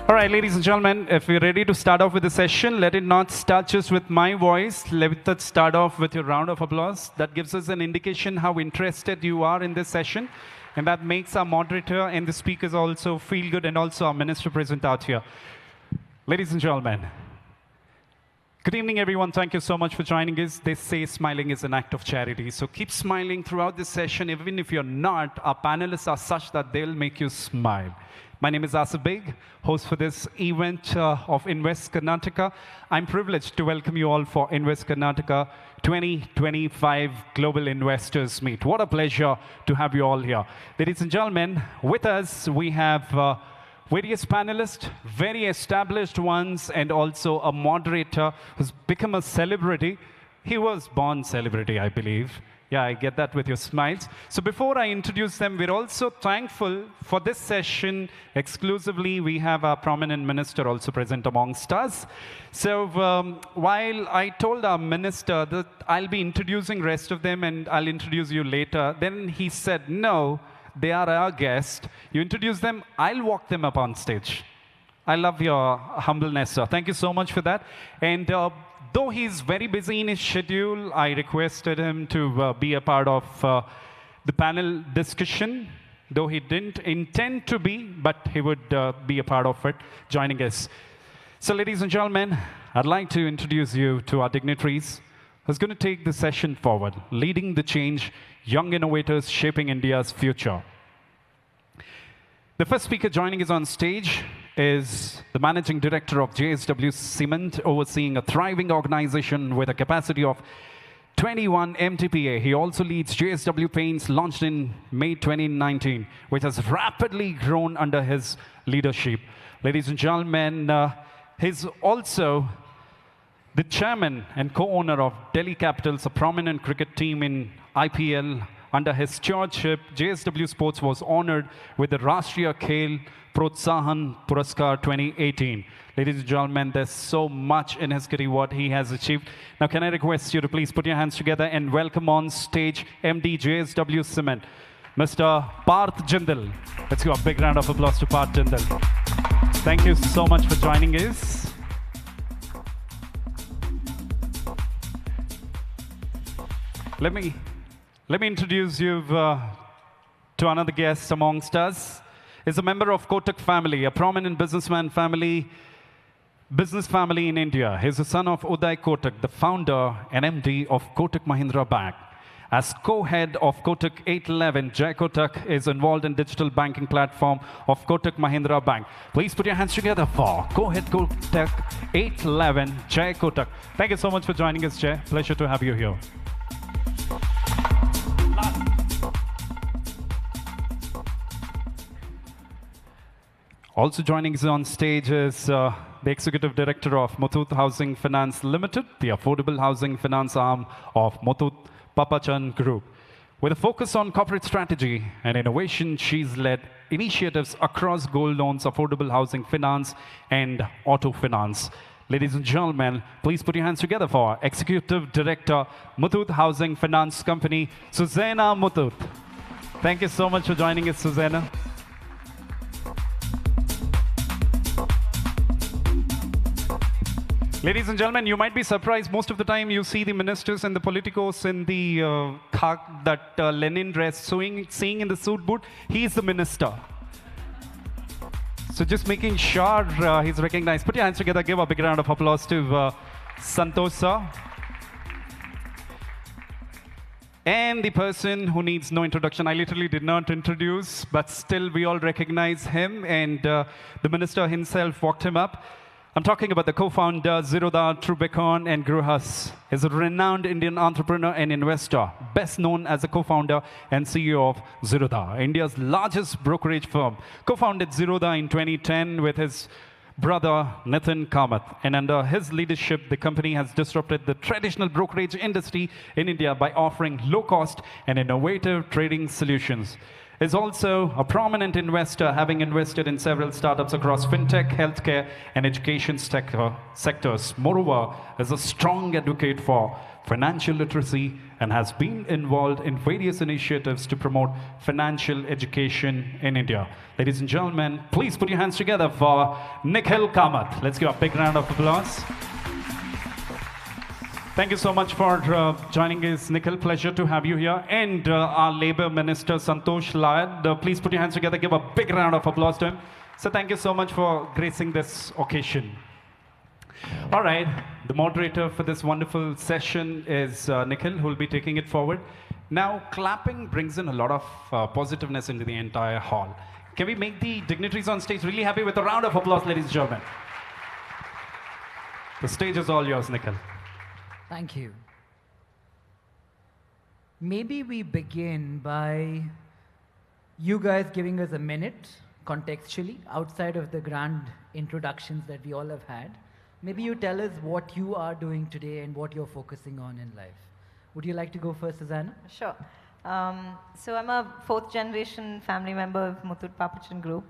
All right, ladies and gentlemen, if you're ready to start off with the session, let it not start just with my voice. Let us start off with your round of applause. That gives us an indication how interested you are in this session. And that makes our moderator and the speakers also feel good, and also our minister present out here. Ladies and gentlemen, good evening, everyone. Thank you so much for joining us. They say smiling is an act of charity. So keep smiling throughout this session. Even if you're not, our panelists are such that they'll make you smile. My name is Asif Beg, host for this event of Invest Karnataka. I'm privileged to welcome you all for Invest Karnataka 2025 Global Investors Meet. What a pleasure to have you all here. Ladies and gentlemen, with us we have various panelists, very established ones, and also a moderator who's become a celebrity. He was born celebrity, I believe. Yeah, I get that with your smiles. So before I introduce them, we're also thankful for this session. Exclusively, we have our prominent minister also present amongst us. So while I told our minister that I'll be introducing rest of them and I'll introduce you later, then he said, no, they are our guests. You introduce them, I'll walk them up on stage. I love your humbleness, sir. Thank you so much for that. And though he's very busy in his schedule, I requested him to be a part of the panel discussion, though he didn't intend to be, but he would be a part of it, joining us. So ladies and gentlemen, I'd like to introduce you to our dignitaries who's going to take the session forward, leading the change, young innovators shaping India's future. The first speaker joining us on stage is the Managing Director of JSW Cement, overseeing a thriving organization with a capacity of 21 MTPA. He also leads JSW Paints, launched in May 2019, which has rapidly grown under his leadership. Ladies and gentlemen, he's also the chairman and co-owner of Delhi Capitals, a prominent cricket team in IPL. Under his stewardship, JSW Sports was honored with the Rashtriya Khel Protsahan Puraskar 2018. Ladies and gentlemen, there's so much in his career what he has achieved. Now, can I request you to please put your hands together and welcome on stage MD JSW Cement, Mr. Parth Jindal. Let's give a big round of applause to Parth Jindal. Thank you so much for joining us. Let me introduce you to another guest amongst us. He's a member of Kotak family, a prominent business family in India. He's the son of Uday Kotak, the founder and MD of Kotak Mahindra Bank. As co-head of Kotak 811, Jay Kotak is involved in digital banking platform of Kotak Mahindra Bank. Please put your hands together for co-head Kotak 811, Jay Kotak. Thank you so much for joining us, Jay. Pleasure to have you here. Also joining us on stage is the Executive Director of Muthoot Housing Finance Limited, the affordable housing finance arm of Muthoot Papachan Group. With a focus on corporate strategy and innovation, she's led initiatives across gold loans, affordable housing finance, and auto finance. Ladies and gentlemen, please put your hands together for Executive Director, Muthoot Housing Finance Company, Susanna Muthoot. Thank you so much for joining us, Susanna. Ladies and gentlemen, you might be surprised. Most of the time you see the ministers and the politicos in the Lenin dress seeing in the suit boot. He's the minister. So just making sure he's recognized. Put your hands together. Give a big round of applause to Santosh sir. And the person who needs no introduction, I literally did not introduce, but still we all recognize him, and the minister himself walked him up. I'm talking about the co-founder, Zerodha Trubecon and Gruhas. He's a renowned Indian entrepreneur and investor, best known as the co-founder and CEO of Zerodha, India's largest brokerage firm. Co-founded Zerodha in 2010 with his brother, Nitin Kamath. And under his leadership, the company has disrupted the traditional brokerage industry in India by offering low-cost and innovative trading solutions. Is also a prominent investor, having invested in several startups across fintech, healthcare, and education sectors. Moreover, is a strong advocate for financial literacy and has been involved in various initiatives to promote financial education in India. Ladies and gentlemen, please put your hands together for Nikhil Kamath. Let's give a big round of applause. Thank you so much for joining us, Nikhil. Pleasure to have you here. And our Labour Minister, Santosh Lad. Please put your hands together. Give a big round of applause to him. So thank you so much for gracing this occasion. All right, the moderator for this wonderful session is Nikhil, who will be taking it forward. Now, clapping brings in a lot of positiveness into the entire hall. Can we make the dignitaries on stage really happy with a round of applause, ladies and gentlemen? The stage is all yours, Nikhil. Thank you. Maybe we begin by you guys giving us a minute, contextually, outside of the grand introductions that we all have had. Maybe you tell us what you are doing today and what you're focusing on in life. Would you like to go first, Susanna? Sure. So I'm a fourth generation family member of Muthoot Papachan Group.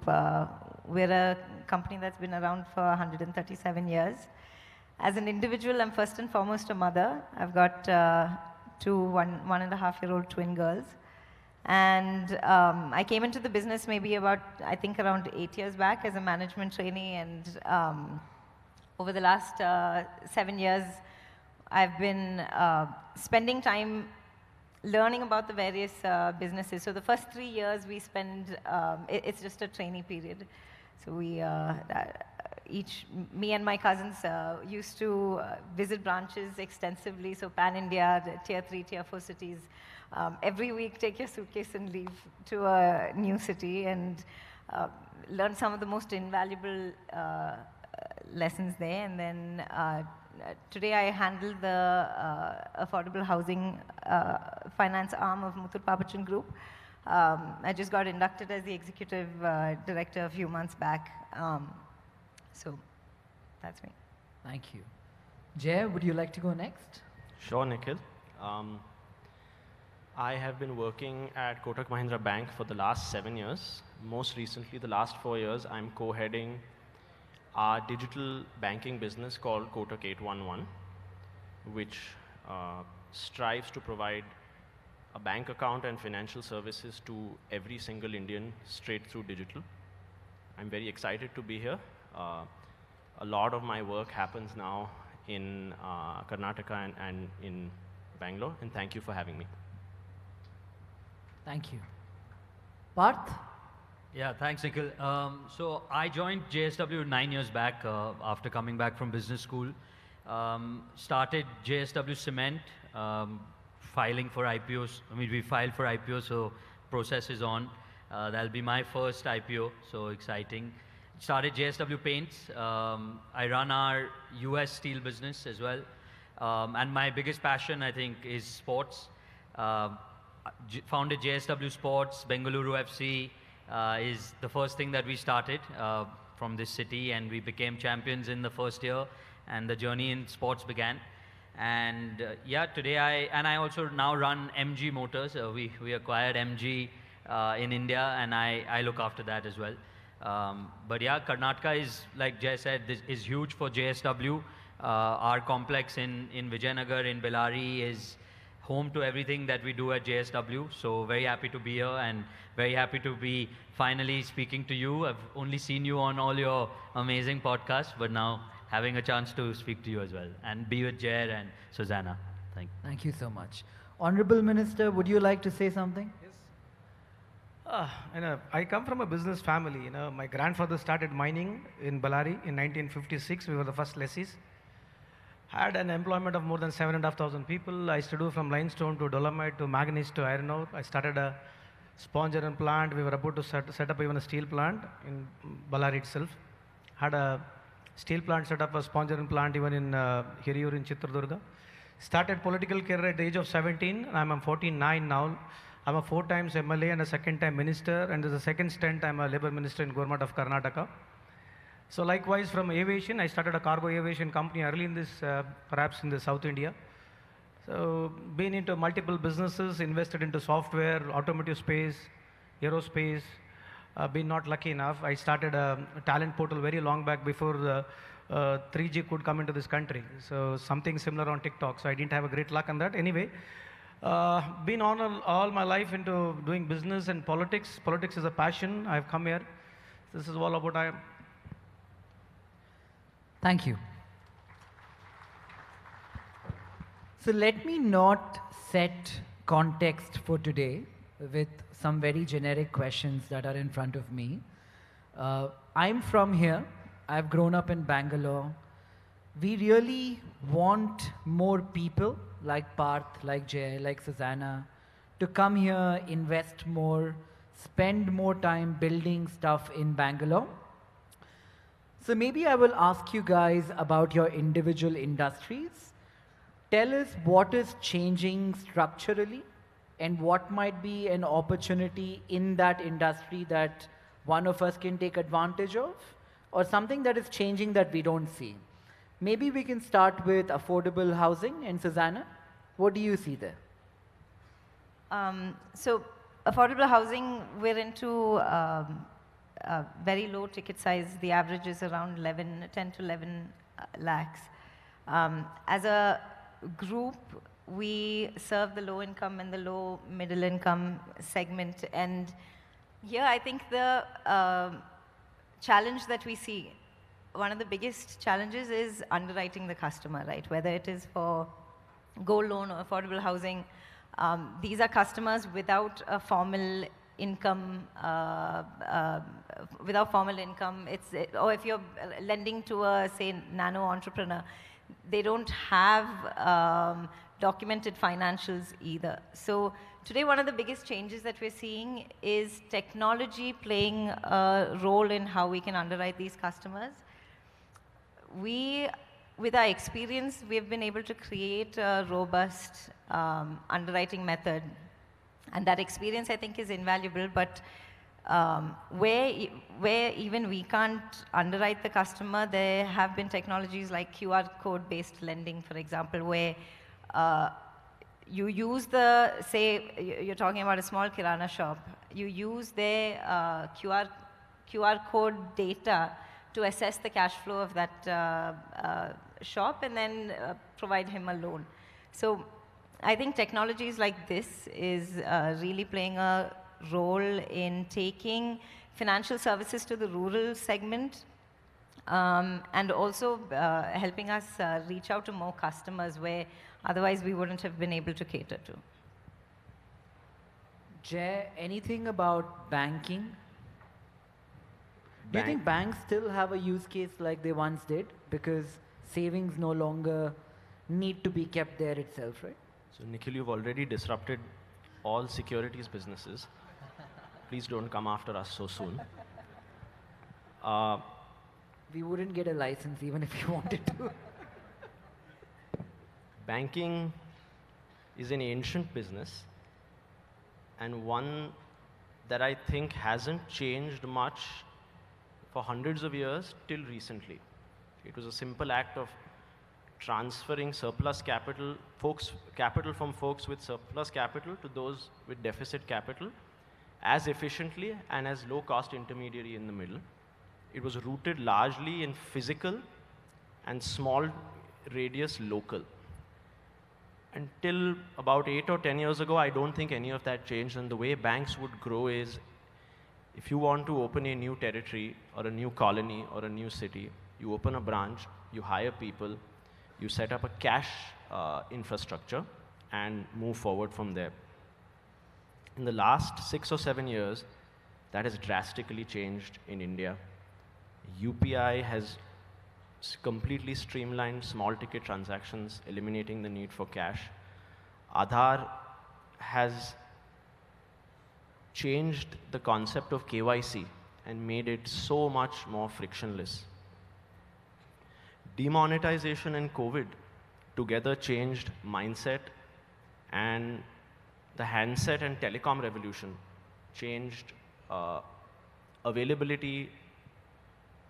We're a company that's been around for 137 years. As an individual, I'm first and foremost a mother. I've got two 1.5-year-old twin girls. And I came into the business maybe about, I think, around 8 years back as a management trainee. And over the last 7 years, I've been spending time learning about the various businesses. So the first 3 years we spend, it's just a trainee period. So we, me and my cousins used to visit branches extensively, so pan-India, tier 3, tier 4 cities. Every week, take your suitcase and leave to a new city and learn some of the most invaluable lessons there. And then today I handle the affordable housing finance arm of Muthoot Papachan Group. I just got inducted as the executive director a few months back. So that's me. Thank you. Jay, would you like to go next? Sure, Nikhil. I have been working at Kotak Mahindra Bank for the last 7 years. Most recently, the last 4 years, I'm co-heading our digital banking business called Kotak 811, which strives to provide a bank account and financial services to every single Indian straight through digital. I'm very excited to be here. A lot of my work happens now in Karnataka and in Bangalore, and thank you for having me. Thank you. Parth? Yeah, thanks, Nikhil. So I joined JSW 9 years back after coming back from business school. Started JSW Cement, filing for IPOs. I mean, we filed for IPO, so process is on. That'll be my first IPO, so exciting. Started JSW Paints. I run our US steel business as well. And my biggest passion, I think, is sports. Founded JSW Sports, Bengaluru FC is the first thing that we started from this city, and we became champions in the first year, and the journey in sports began. And yeah, today I also now run MG Motors. We acquired MG in India, and I look after that as well. But yeah, Karnataka is, like Jay said, is huge for JSW. Our complex in Vijayanagar, in Bellary, is home to everything that we do at JSW. So very happy to be here and very happy to be finally speaking to you. I've only seen you on all your amazing podcasts, but now having a chance to speak to you as well and be with Jay and Susanna. Thank you so much. Honorable Minister, would you like to say something? I come from a business family. My grandfather started mining in Bellary in 1956. We were the first lessees. Had an employment of more than 7,500 people. I used to do from limestone to dolomite to manganese to iron ore. I started a sponge iron plant. We were about to set up even a steel plant in Bellary itself. Had a steel plant, set up a sponge iron plant even in Hiriyur in Chitradurga. Started political career at the age of 17. I'm 49 now. I'm a 4 times MLA and a 2nd time minister, and there's a second stint I'm a labor minister in government of Karnataka. So likewise from aviation, I started a cargo aviation company early in this, perhaps in the South India. So been into multiple businesses, invested into software, automotive space, aerospace. Been not lucky enough. I started a talent portal very long back before the 3G could come into this country. So something similar on TikTok. So I didn't have a great luck on that. Anyway, Been on all my life into doing business and politics. Politics is a passion. I've come here. This is all about I am. Thank you. So let me not set context for today with some very generic questions that are in front of me. I'm from here. I've grown up in Bangalore. We really want more people like Parth, like Jay, like Susanna to come here, invest more, spend more time building stuff in Bangalore. So maybe I will ask you guys about your individual industries. Tell us what is changing structurally and what might be an opportunity in that industry that one of us can take advantage of, or something that is changing that we don't see. Maybe we can start with affordable housing. And Susanna, what do you see there? So affordable housing, we're into very low ticket size. The average is around 10 to 11 lakhs. As a group, we serve the low income and the low middle income segment. And here I think the challenge that we see, one of the biggest challenges is underwriting the customer, right? Whether it is for gold loan or affordable housing, these are customers without a formal income, or if you're lending to a, say, nano entrepreneur, they don't have documented financials either. So today, one of the biggest changes that we're seeing is technology playing a role in how we can underwrite these customers. With our experience, we've been able to create a robust underwriting method. And that experience, I think, is invaluable. But where even we can't underwrite the customer, there have been technologies like QR code-based lending, for example, where you use say, you're talking about a small kirana shop, you use their QR code data to assess the cash flow of that shop and then provide him a loan. So I think technologies like this is really playing a role in taking financial services to the rural segment, and also helping us reach out to more customers where otherwise we wouldn't have been able to cater to. Jay, anything about banking? Do you think banks still have a use case like they once did? Because savings no longer need to be kept there itself, right? So Nikhil, you've already disrupted all securities businesses. Please don't come after us so soon. We wouldn't get a license even if we wanted to. Banking is an ancient business and one that I think hasn't changed much for hundreds of years till recently. It was a simple act of transferring surplus capital from folks with surplus capital to those with deficit capital as efficiently and as low cost intermediary in the middle. It was rooted largely in physical and small radius local. Until about 8 or 10 years ago, I don't think any of that changed, and the way banks would grow is if you want to open a new territory or a new colony or a new city, you open a branch, you hire people, you set up a cash infrastructure and move forward from there. In the last 6 or 7 years, that has drastically changed in India. UPI has completely streamlined small ticket transactions, eliminating the need for cash. Aadhaar has changed the concept of KYC and made it so much more frictionless. Demonetization and COVID together changed mindset, and the handset and telecom revolution changed availability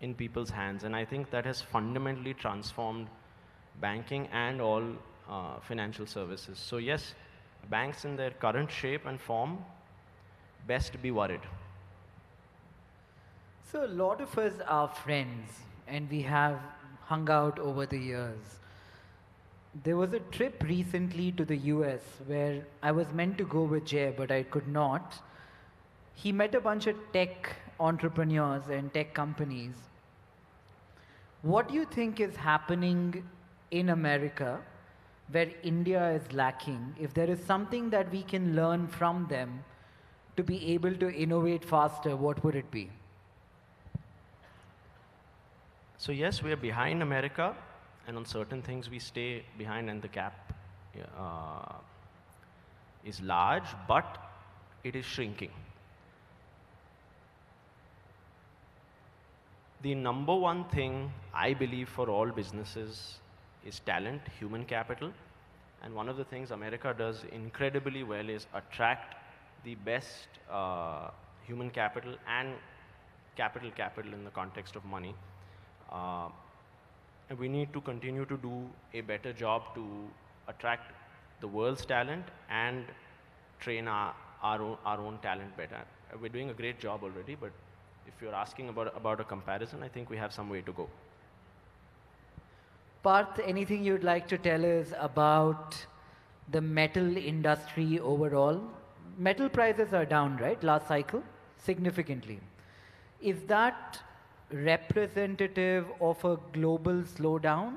in people's hands. And I think that has fundamentally transformed banking and all financial services. So yes, banks in their current shape and form, best be worried. So a lot of us are friends and we have hung out over the years. There was a trip recently to the US where I was meant to go with Jay, but I could not. He met a bunch of tech entrepreneurs and tech companies. What do you think is happening in America where India is lacking? If there is something that we can learn from them to be able to innovate faster, what would it be? So yes, we are behind America, and on certain things we stay behind, and the gap is large, but it is shrinking. The number one thing I believe for all businesses is talent, human capital, and one of the things America does incredibly well is attract the best human capital and capital in the context of money. And we need to continue to do a better job to attract the world's talent and train our own talent better. We're doing a great job already, but if you're asking about a comparison, I think we have some way to go. Parth, anything you'd like to tell us about the metal industry overall? Metal prices are down, right, last cycle, significantly. Is that representative of a global slowdown?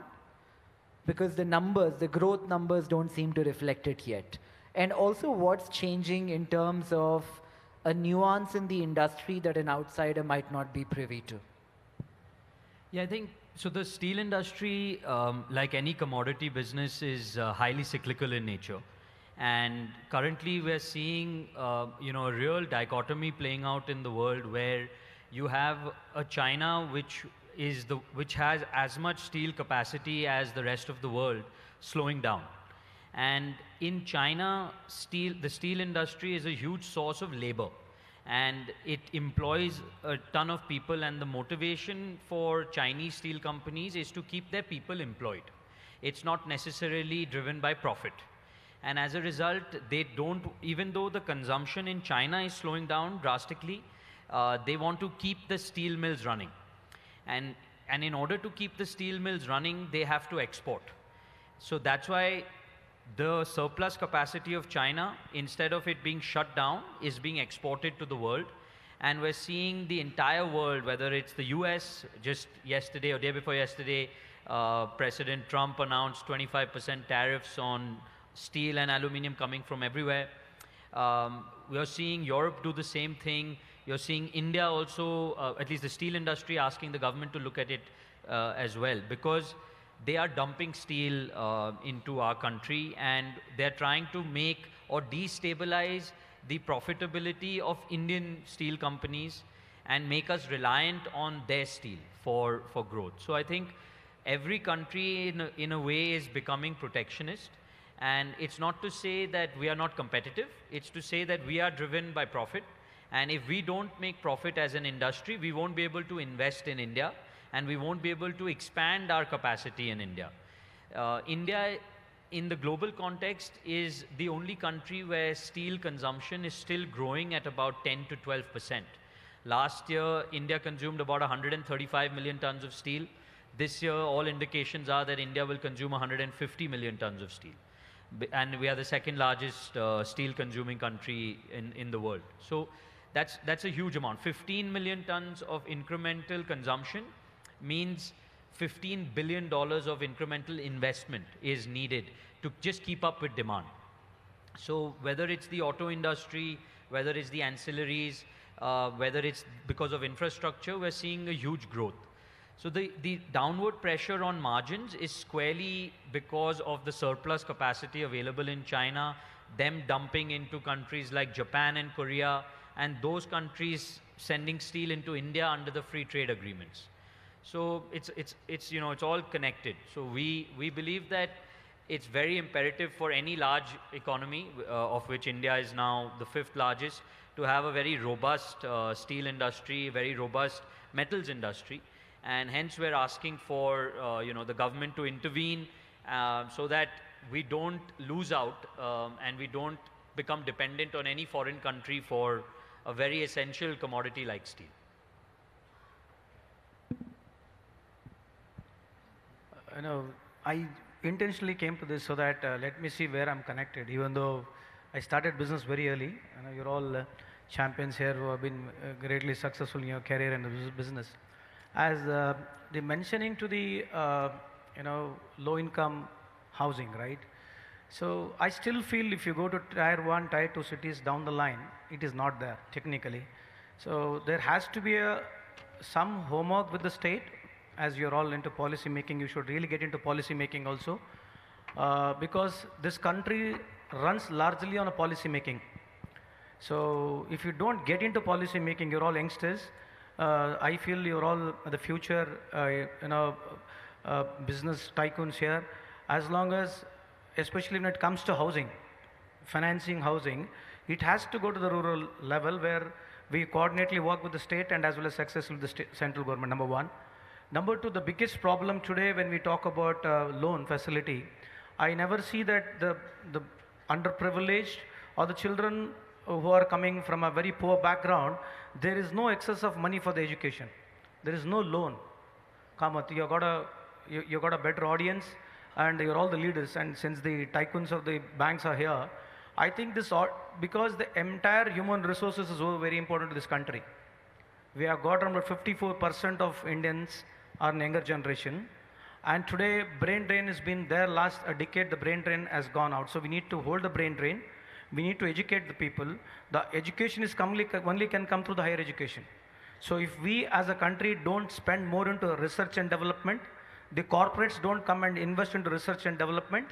Because the numbers, the growth numbers don't seem to reflect it yet. And also what's changing in terms of a nuance in the industry that an outsider might not be privy to? Yeah, I think, so the steel industry, like any commodity business, is highly cyclical in nature. And currently we're seeing, a real dichotomy playing out in the world where you have a China which has as much steel capacity as the rest of the world slowing down. And in China, the steel industry is a huge source of labor, and it employs a ton of people, and the motivation for Chinese steel companies is to keep their people employed. It's not necessarily driven by profit. And as a result, even though the consumption in China is slowing down drastically, they want to keep the steel mills running. And in order to keep the steel mills running, they have to export. So that's why the surplus capacity of China, instead of it being shut down, is being exported to the world. And we're seeing the entire world, whether it's the US, just yesterday or day before yesterday, President Trump announced 25% tariffs on steel and aluminum coming from everywhere. We are seeing Europe do the same thing. You're seeing India also, at least the steel industry, asking the government to look at it as well, because they are dumping steel into our country, and they're trying to make or destabilize the profitability of Indian steel companies and make us reliant on their steel for growth. So I think every country in a way is becoming protectionist. And it's not to say that we are not competitive, it's to say that we are driven by profit. And if we don't make profit as an industry, we won't be able to invest in India, and we won't be able to expand our capacity in India. India, in the global context, is the only country where steel consumption is still growing at about 10 to 12%. Last year, India consumed about 135 million tons of steel. This year, all indications are that India will consume 150 million tons of steel. And we are the second largest steel consuming country in the world. So that's a huge amount. 15 million tons of incremental consumption means $15 billion of incremental investment is needed to just keep up with demand. So whether it's the auto industry, whether it's the ancillaries, whether it's because of infrastructure, we're seeing a huge growth. So the downward pressure on margins is squarely because of the surplus capacity available in China, them dumping into countries like Japan and Korea, and those countries sending steel into India under the free trade agreements. So it's all connected. So we believe that it's very imperative for any large economy, of which India is now the 5th largest, to have a very robust steel industry, very robust metals industry. And hence we're asking for the government to intervene so that we don't lose out and we don't become dependent on any foreign country for a very essential commodity like steel. I intentionally came to this so that let me see where I'm connected, even though I started business very early. You know, you're all champions here who have been greatly successful in your career and the business. As the mentioning to the low-income housing, right? So I still feel if you go to tier 1, tier 2 cities down the line, it is not there technically. So there has to be some homework with the state. As you're all into policy making, you should really get into policy making also, because this country runs largely on a policy making. So if you don't get into policy making, you're all youngsters. I feel you're all the future, business tycoons here. As long as, especially when it comes to housing, financing housing, it has to go to the rural level where we coordinately work with the state and as well as successful with the central government, number one. Number two, the biggest problem today when we talk about loan facility, I never see that the underprivileged or the children who are coming from a very poor background, there is no excess of money for the education. There is no loan. Kamath, you got a better audience and you're all the leaders, and since the tycoons of the banks are here, I think this, because the entire human resources is very important to this country. We have got around 54% of Indians are younger generation, and today brain drain has been there last a decade. The brain drain has gone out, so we need to hold the brain drain. We need to educate the people. The education is only can come through the higher education. So if we as a country don't spend more into research and development, the corporates don't come and invest into research and development,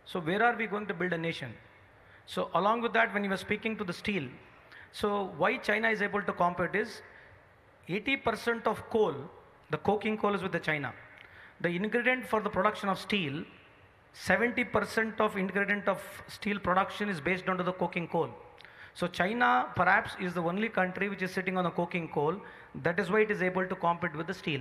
so where are we going to build a nation? So along with that, when you were speaking to the steel, so why China is able to compete is 80% of coal, the coking coal is with the China. The ingredient for the production of steel, 70% of ingredient of steel production is based on the coking coal. So China perhaps is the only country which is sitting on the coking coal. That is why it is able to compete with the steel.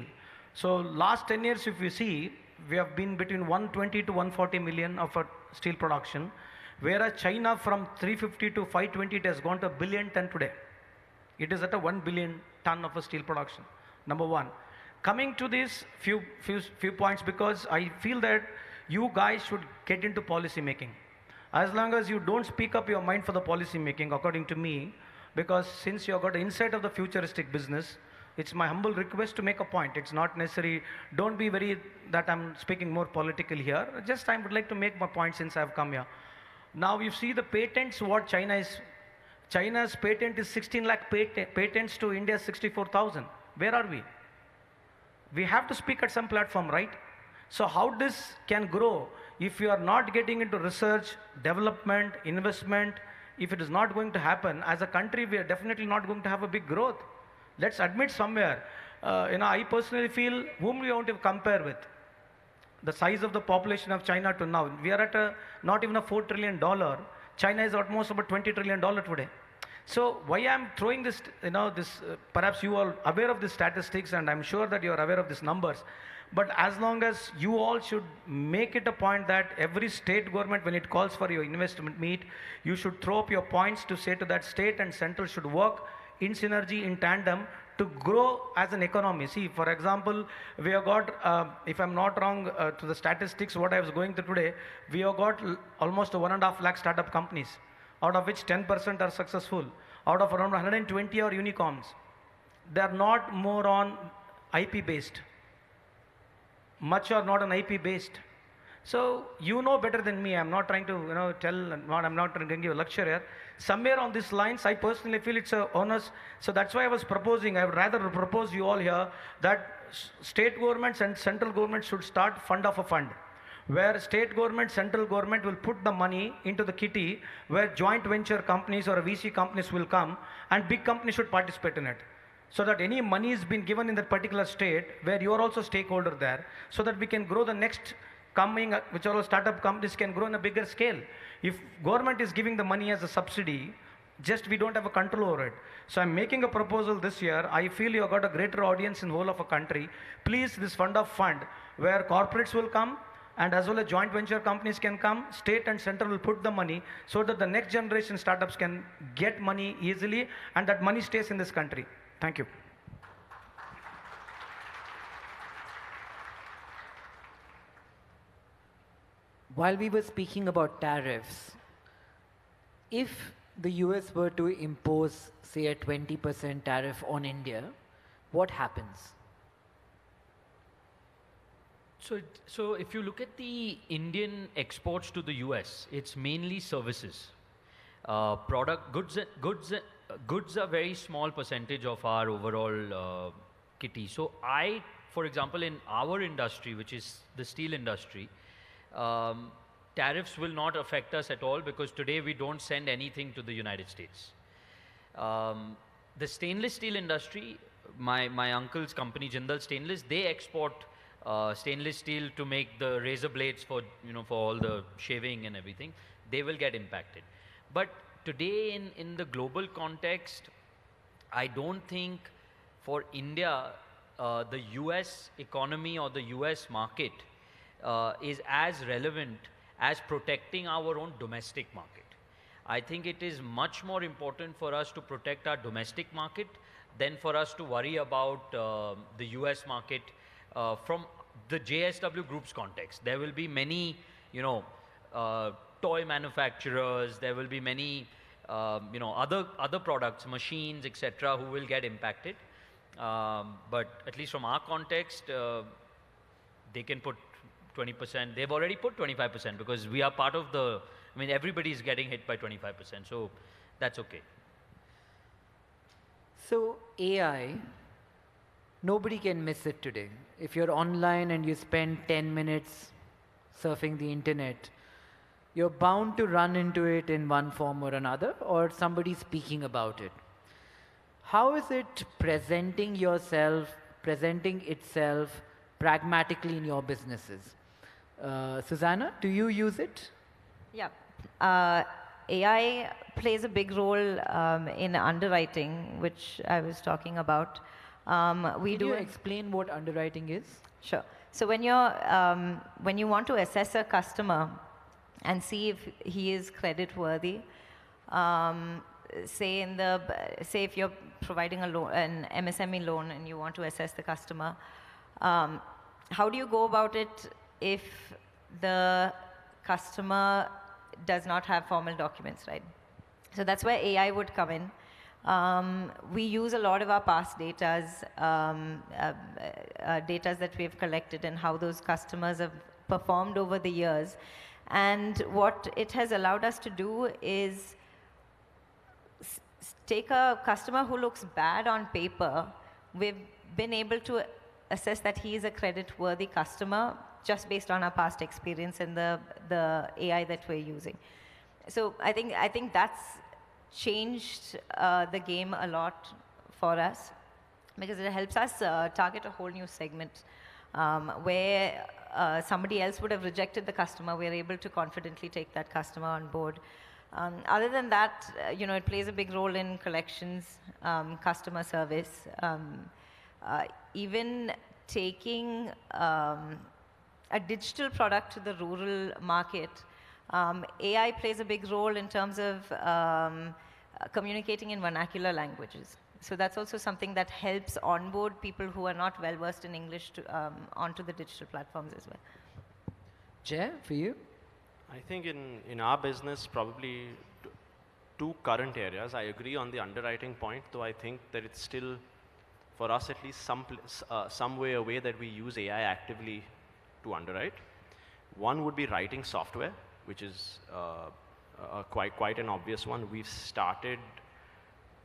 So last 10 years, if you see, we have been between 120 to 140 million of steel production, whereas China from 350 to 520, it has gone to 1 billion ton today. It is at a 1 billion ton of a steel production, number one. Coming to these few points, because I feel that you guys should get into policy making. As long as you don't speak up your mind for the policy making, according to me, because since you have got the insight of the futuristic business, it's my humble request to make a point. It's not necessary, don't be very that I'm speaking more political here. Just I would like to make my point since I've come here. Now you see the patents, what China's patent is 16 lakh patents to India's 64,000. Where are we? We have to speak at some platform, right? So how this can grow if you are not getting into research, development, investment, if it is not going to happen, as a country, we are definitely not going to have a big growth. Let's admit somewhere, I personally feel whom we want to compare with. The size of the population of China to now, we are at not even a $4 trillion. China is almost about $20 trillion today. So why I'm throwing this, perhaps you are aware of the statistics, and I'm sure that you are aware of these numbers. But as long as you all should make it a point that every state government, when it calls for your investment meet, you should throw up your points to say to that state and central should work in synergy, in tandem, to grow as an economy. See, for example, we have got, if I'm not wrong, to the statistics, what I was going through today, we have got almost 1.5 lakh startup companies, out of which 10% are successful. Out of around 120 are unicorns. They are not more on IP based. Much are not on IP based. So you know better than me. I'm not trying to I'm not trying to give you a lecture here. Somewhere on these lines, I personally feel it's a honest. So that's why I was proposing. I would rather propose you all here that state governments and central government should start fund of a fund, where state government, central government will put the money into the kitty, where joint venture companies or VC companies will come, and big companies should participate in it. So that any money is being given in that particular state, where you are also stakeholder there, so that we can grow the next coming, which are all startup companies can grow in a bigger scale. If government is giving the money as a subsidy, just we don't have a control over it. So I'm making a proposal this year. I feel you have got a greater audience in the whole of a country. Please, this fund of fund, where corporates will come, and as well as joint venture companies can come, state and central will put the money, so that the next generation startups can get money easily, and that money stays in this country. Thank you. While we were speaking about tariffs, if the US were to impose, say, a 20% tariff on India, what happens? So if you look at the Indian exports to the US, it's mainly services. Goods are very small percentage of our overall kitty. So for example, in our industry, which is the steel industry, tariffs will not affect us at all because today we don't send anything to the United States. The stainless steel industry, my uncle's company, Jindal Stainless, they export stainless steel to make the razor blades for, for all the shaving and everything. They will get impacted. But today in the global context, I don't think for India, the US economy or the US market is as relevant as protecting our own domestic market. I think it is much more important for us to protect our domestic market than for us to worry about the US market from the JSW Group's context. There will be many, toy manufacturers, there will be many, other products, machines, etc., who will get impacted. But at least from our context, they can put 20%. They've already put 25% because we are part of the, everybody is getting hit by 25%. So that's okay. So AI, nobody can miss it today. If you're online and you spend 10 minutes surfing the internet, you're bound to run into it in one form or another, or somebody speaking about it. How is it presenting itself pragmatically in your businesses? Susanna, do you use it? Yeah. AI plays a big role in underwriting, which I was talking about. Can you explain what underwriting is? Sure. So when you want to assess a customer and see if he is credit worthy, say if you're providing a loan, an MSME loan, and you want to assess the customer, how do you go about it if the customer does not have formal documents, right? So that's where AI would come in. We use a lot of our past datas that we've collected and how those customers have performed over the years. And what it has allowed us to do is take a customer who looks bad on paper. We've been able to assess that he is a credit-worthy customer just based on our past experience and the AI that we're using. So I think that's changed the game a lot for us because it helps us target a whole new segment where somebody else would have rejected the customer. We're able to confidently take that customer on board. Other than that, it plays a big role in collections, customer service, even taking a digital product to the rural market. AI plays a big role in terms of communicating in vernacular languages. So that's also something that helps onboard people who are not well versed in English onto the digital platforms as well. Jay, for you? I think in our business, probably two current areas. I agree on the underwriting point, though I think that it's still, for us at least, some way away that we use AI actively to underwrite. One would be writing software, which is quite an obvious one. We've started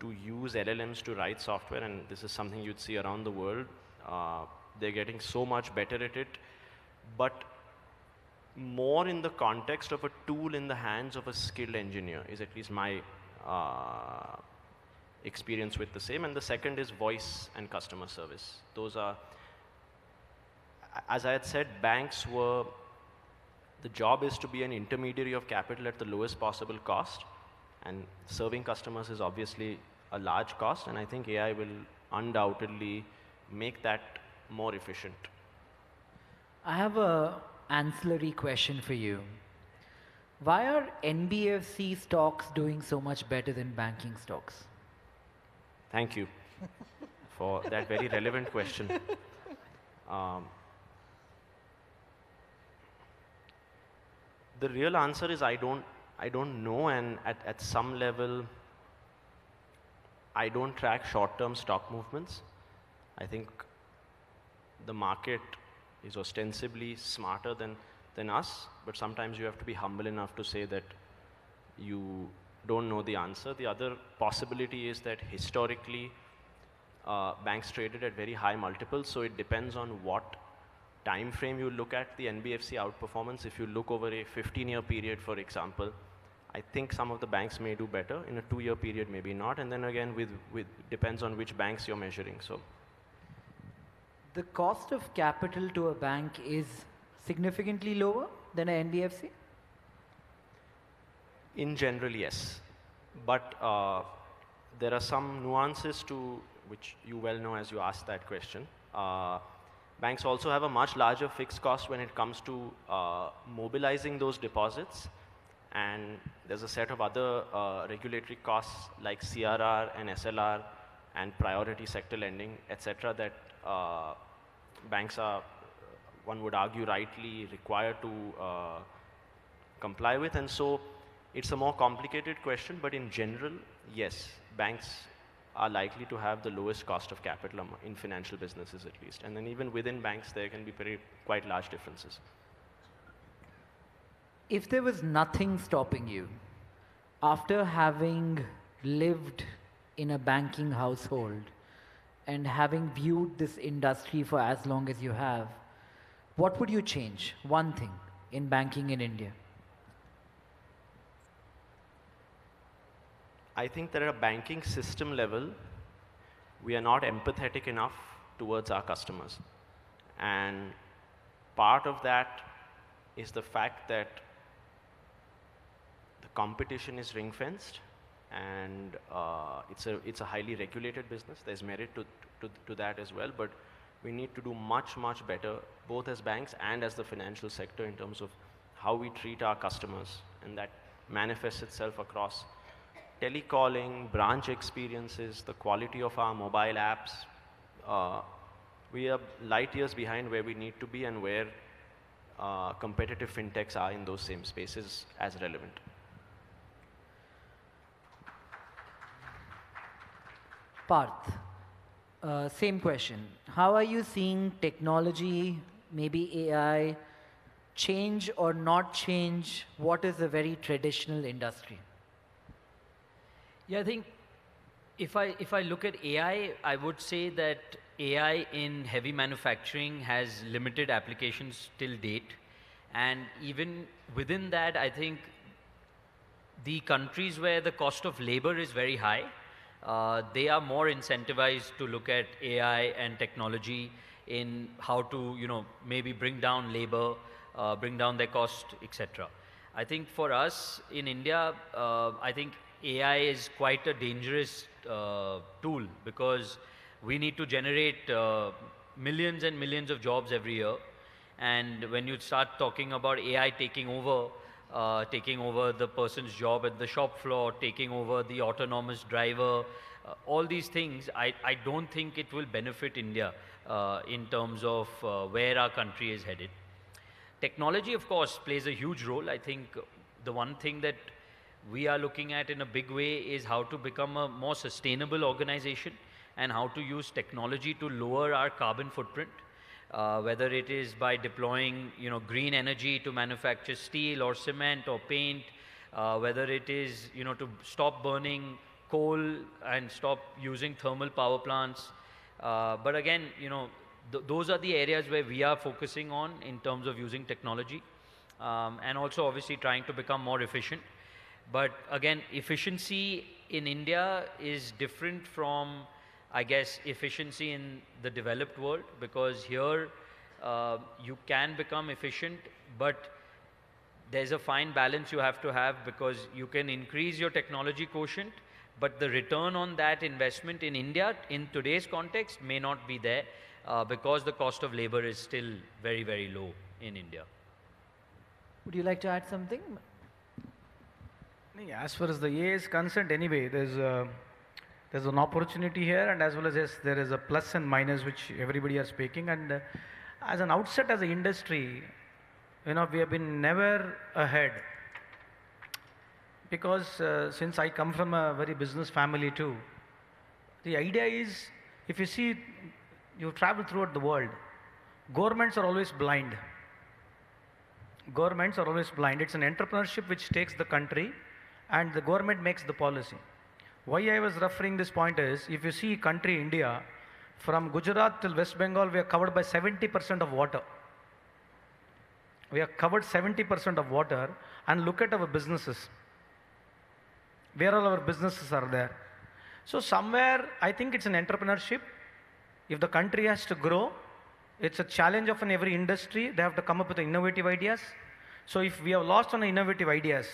to use LLMs to write software, and this is something you'd see around the world. They're getting so much better at it, but more in the context of a tool in the hands of a skilled engineer is at least my experience with the same. And the second is voice and customer service. Those are, as I had said, banks were, the job is to be an intermediary of capital at the lowest possible cost, and serving customers is obviously a large cost, and I think AI will undoubtedly make that more efficient. I have an ancillary question for you. Why are NBFC stocks doing so much better than banking stocks? Thank you for that very relevant question. The real answer is I don't know, and at some level, I don't track short-term stock movements. I think the market is ostensibly smarter than us, but sometimes you have to be humble enough to say that you don't know the answer. The other possibility is that historically, banks traded at very high multiples, so it depends on what time frame you look at the NBFC outperformance. If you look over a 15-year period, for example, I think some of the banks may do better. In a 2-year period, maybe not. And then again, depends on which banks you're measuring. So, the cost of capital to a bank is significantly lower than an NBFC? in general, yes. But there are some nuances to which you well know as you asked that question. Banks also have a much larger fixed cost when it comes to mobilizing those deposits. And there's a set of other regulatory costs like CRR and SLR and priority sector lending, etc., that banks are, one would argue, rightly required to comply with. And so it's a more complicated question, but in general, yes, banks are likely to have the lowest cost of capital in financial businesses at least. And then even within banks, there can be quite large differences. If there was nothing stopping you, after having lived in a banking household and having viewed this industry for as long as you have, what would you change? One thing in banking in India. I think that at a banking system level, we are not empathetic enough towards our customers. And part of that is the fact that the competition is ring-fenced, and it's a highly regulated business. There's merit to that as well, but we need to do much, much better, both as banks and as the financial sector, in terms of how we treat our customers. And that manifests itself across telecalling, branch experiences, the quality of our mobile apps. We are light years behind where we need to be and where competitive fintechs are in those same spaces as relevant. Parth, same question. How are you seeing technology, maybe AI, change or not change what is a very traditional industry? Yeah, I think if I look at AI, I would say that AI in heavy manufacturing has limited applications till date. And even within that, I think the countries where the cost of labor is very high, they are more incentivized to look at AI and technology in how to, maybe bring down labor, bring down their cost, etc. I think for us in India, I think AI is quite a dangerous tool, because we need to generate millions and millions of jobs every year. And when you start talking about AI taking over the person's job at the shop floor, taking over the autonomous driver, all these things, I don't think it will benefit India in terms of where our country is headed. Technology, of course, plays a huge role. I think the one thing that we are looking at in a big way is how to become a more sustainable organization and how to use technology to lower our carbon footprint. Whether it is by deploying, green energy to manufacture steel or cement or paint, whether it is, to stop burning coal and stop using thermal power plants. But again, those are the areas where we are focusing on in terms of using technology, and also obviously trying to become more efficient. But again, efficiency in India is different from, I guess, efficiency in the developed world, because here you can become efficient, but there's a fine balance you have to have, because you can increase your technology quotient, but the return on that investment in India in today's context may not be there, because the cost of labor is still very, very low in India. Would you like to add something? As far as the AI is concerned, anyway, there's an opportunity here, and as well as, yes, there is a plus and minus which everybody are speaking. And as an outset, as an industry, we have been never ahead. Because since I come from a very business family too, the idea is, if you see, you travel throughout the world, governments are always blind. Governments are always blind. It's an entrepreneurship which takes the country and the government makes the policy. Why I was referring this point is, if you see country India, from Gujarat till West Bengal, we are covered by 70% of water. We are covered 70% of water, and look at our businesses. Where all our businesses are there. So somewhere, I think it's an entrepreneurship. If the country has to grow, it's a challenge of in every industry. They have to come up with innovative ideas. So if we have lost on innovative ideas,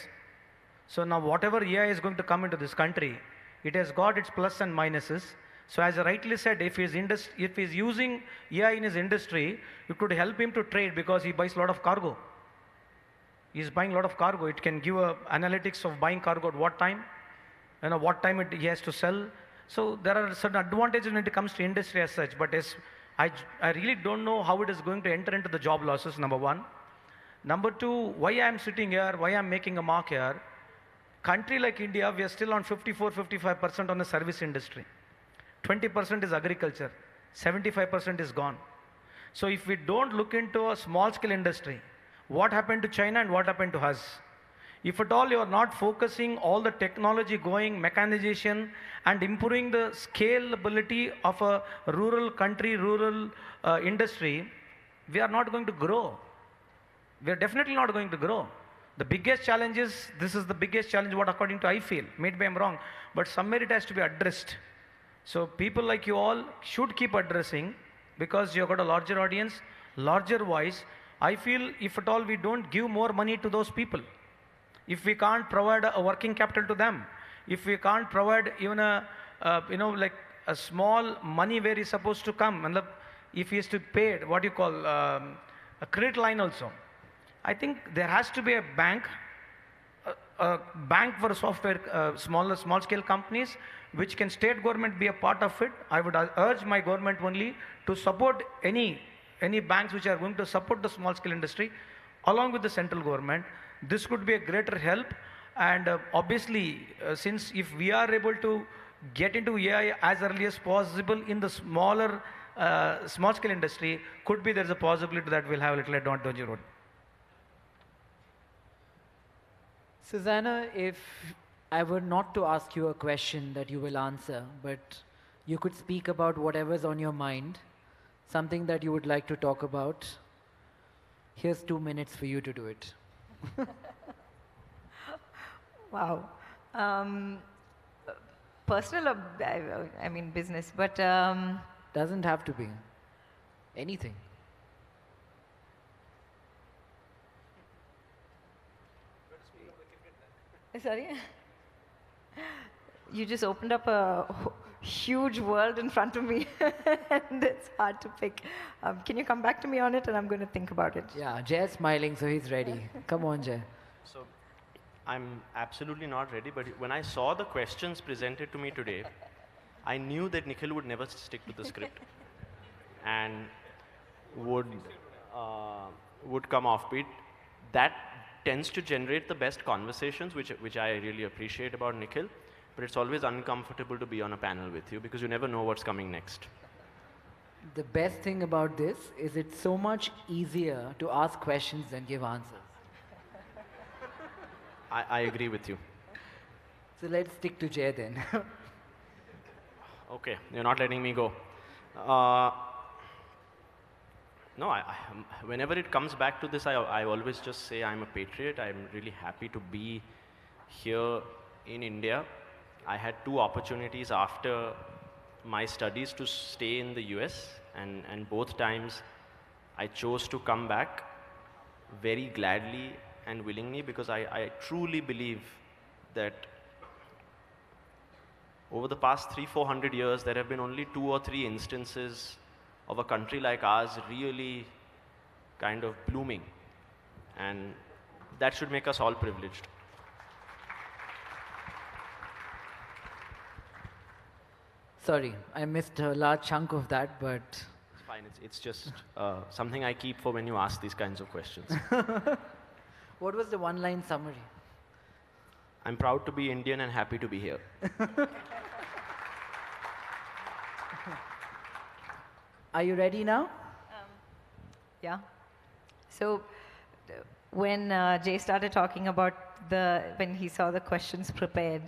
so now whatever AI is going to come into this country, it has got its plus and minuses. So as I rightly said, if he's using AI in his industry, it could help him to trade because he buys a lot of cargo. He's buying a lot of cargo. It can give analytics of buying cargo at what time, what time he has to sell. So there are certain advantages when it comes to industry as such. But I really don't know how it is going to enter into the job losses, number one. Number two, why I'm sitting here, why I'm making a mark here. Country like India, we are still on 54-55% on the service industry. 20% is agriculture. 75% is gone. So if we don't look into a small scale industry, what happened to China and what happened to us? If at all you are not focusing all the technology going, mechanization, and improving the scalability of a rural country, rural industry, we are not going to grow. We are definitely not going to grow. The biggest challenge is, this is the biggest challenge what according to I feel, maybe I'm wrong, but somewhere it has to be addressed. So people like you all should keep addressing, because you've got a larger audience, larger voice. I feel if at all we don't give more money to those people, if we can't provide a working capital to them, if we can't provide even like a small money where he's supposed to come, and if he is to pay what you call a credit line also, I think there has to be a bank for software, small scale companies, which can state government be a part of it. I would urge my government only to support any banks which are going to support the small scale industry along with the central government. This could be a greater help. And obviously, since if we are able to get into AI as early as possible in the small scale industry, could be there's a possibility that we'll have a little advantage on the road. Susanna, if I were not to ask you a question that you will answer, but you could speak about whatever's on your mind, something that you would like to talk about, here's 2 minutes for you to do it. Wow. Personal, I mean business, but... Doesn't have to be. Anything. Sorry? You just opened up a huge world in front of me and it's hard to pick. Can you come back to me on it, and I'm going to think about it. Yeah, Jay's smiling, so he's ready. Come on, Jay. So I'm absolutely not ready, but when I saw the questions presented to me today, I knew that Nikhil would never stick to the script and would come offbeat. That tends to generate the best conversations, which I really appreciate about Nikhil. But it's always uncomfortable to be on a panel with you because you never know what's coming next. The best thing about this is it's so much easier to ask questions than give answers. I agree with you. So let's stick to Jay then. Okay, you're not letting me go. No, whenever it comes back to this, I always just say I'm a patriot. I'm really happy to be here in India. I had 2 opportunities after my studies to stay in the US, and both times I chose to come back very gladly and willingly, because I truly believe that over the past 300-400 years, there have been only 2 or 3 instances of a country like ours really kind of blooming, and that should make us all privileged. Sorry, I missed a large chunk of that, but It's fine. fine. It's just something I keep for when you ask these kinds of questions. What was the one-line summary? I'm proud to be Indian and happy to be here. Are you ready now? Yeah. So when Jay started talking about when he saw the questions prepared,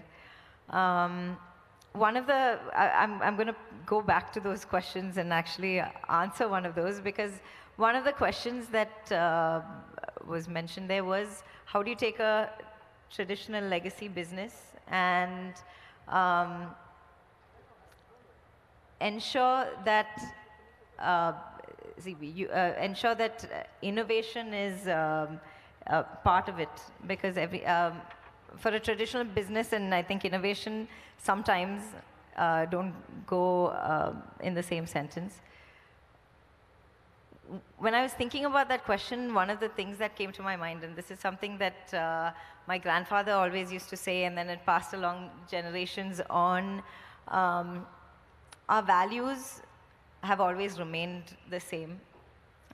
one of the, I'm going to go back to those questions and actually answer one of those, because one of the questions that was mentioned there was, how do you take a traditional legacy business and ensure that ensure that innovation is part of it, because for a traditional business, and I think innovation sometimes don't go in the same sentence. When I was thinking about that question, one of the things that came to my mind, and this is something that my grandfather always used to say, and then it passed along generations on, our values have always remained the same.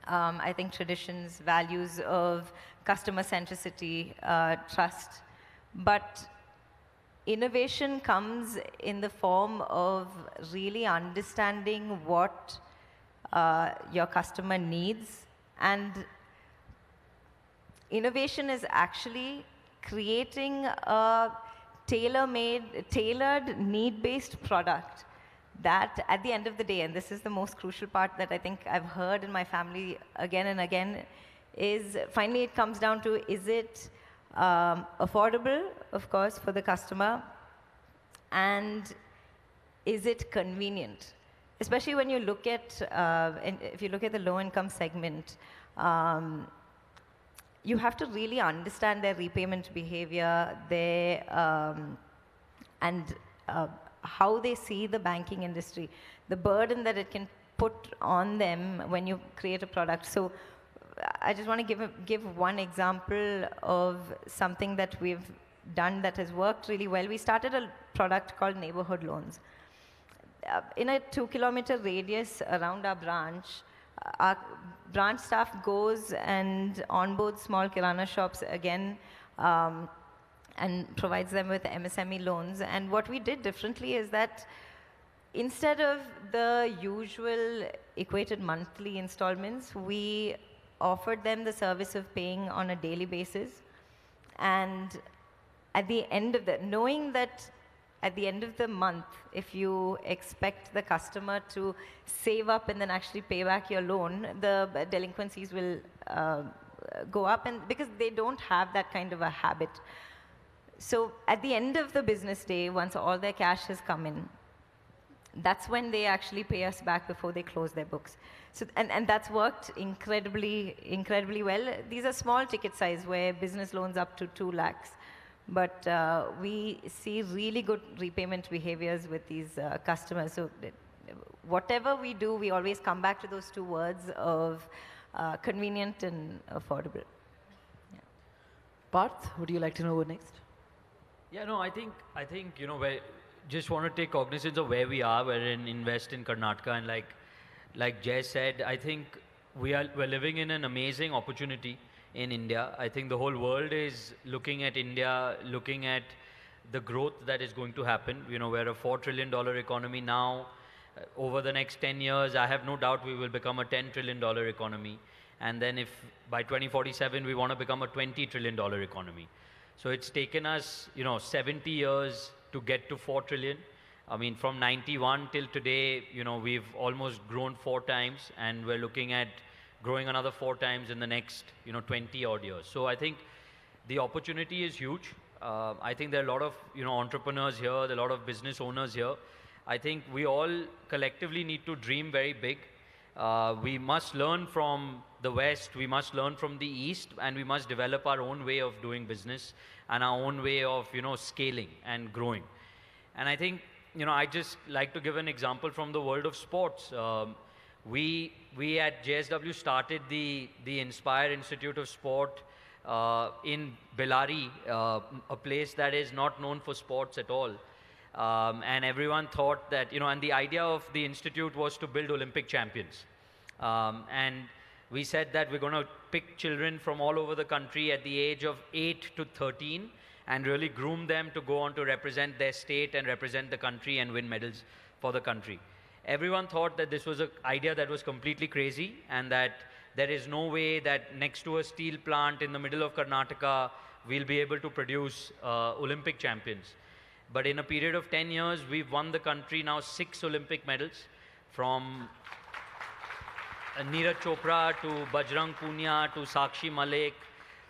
I think traditions, values of customer centricity, trust, but innovation comes in the form of really understanding what your customer needs, and innovation is actually creating a tailored, need-based product that at the end of the day, and this is the most crucial part that I think I've heard in my family again and again, is finally it comes down to, is it affordable, of course, for the customer, and is it convenient? Especially when you look at, and if you look at the low-income segment, you have to really understand their repayment behavior, and how they see the banking industry, the burden that it can put on them when you create a product. So I just want to give one example of something that we've done that has worked really well. We started a product called Neighborhood Loans. In a 2-kilometer radius around our branch staff goes and onboards small kirana shops again, and provides them with MSME loans. And what we did differently is that instead of the usual equated monthly installments, we offered them the service of paying on a daily basis. And at the end of knowing that at the end of the month, if you expect the customer to save up and then actually pay back your loan, the delinquencies will go up, and because they don't have that kind of a habit. So at the end of the business day, once all their cash has come in, that's when they actually pay us back before they close their books. So, and that's worked incredibly well. These are small ticket size where business loans up to 2 lakhs. But we see really good repayment behaviors with these customers. So whatever we do, we always come back to those 2 words of convenient and affordable. Yeah. Parth, would you like to know what next? Yeah, no, I think just want to take cognizance of where we are. We're in Invest in Karnataka, and like Jay said, I think we're living in an amazing opportunity in India. I think the whole world is looking at India, looking at the growth that is going to happen. We're a $4 trillion economy now. Over the next 10 years, I have no doubt we will become a $10 trillion economy. And then if by 2047, we want to become a $20 trillion economy. So it's taken us, 70 years to get to 4 trillion. I mean, from 91 till today, we've almost grown 4 times, and we're looking at growing another 4 times in the next, 20 odd years. So I think the opportunity is huge. I think there are a lot of, entrepreneurs here, there are a lot of business owners here. I think we all collectively need to dream very big. We must learn from the West, we must learn from the East, and we must develop our own way of doing business and our own way of, scaling and growing. And I think, I just like to give an example from the world of sports. We at JSW started the Inspire Institute of Sport in Bellary, a place that is not known for sports at all. And everyone thought that, and the idea of the institute was to build Olympic champions. And we said that we're going to pick children from all over the country at the age of 8 to 13 and really groom them to go on to represent their state and represent the country and win medals for the country. Everyone thought that this was an idea that was completely crazy and that there is no way that next to a steel plant in the middle of Karnataka, we'll be able to produce Olympic champions. But in a period of 10 years, we've won the country now 6 Olympic medals, from Neeraj Chopra to Bajrang Punia to Sakshi Malik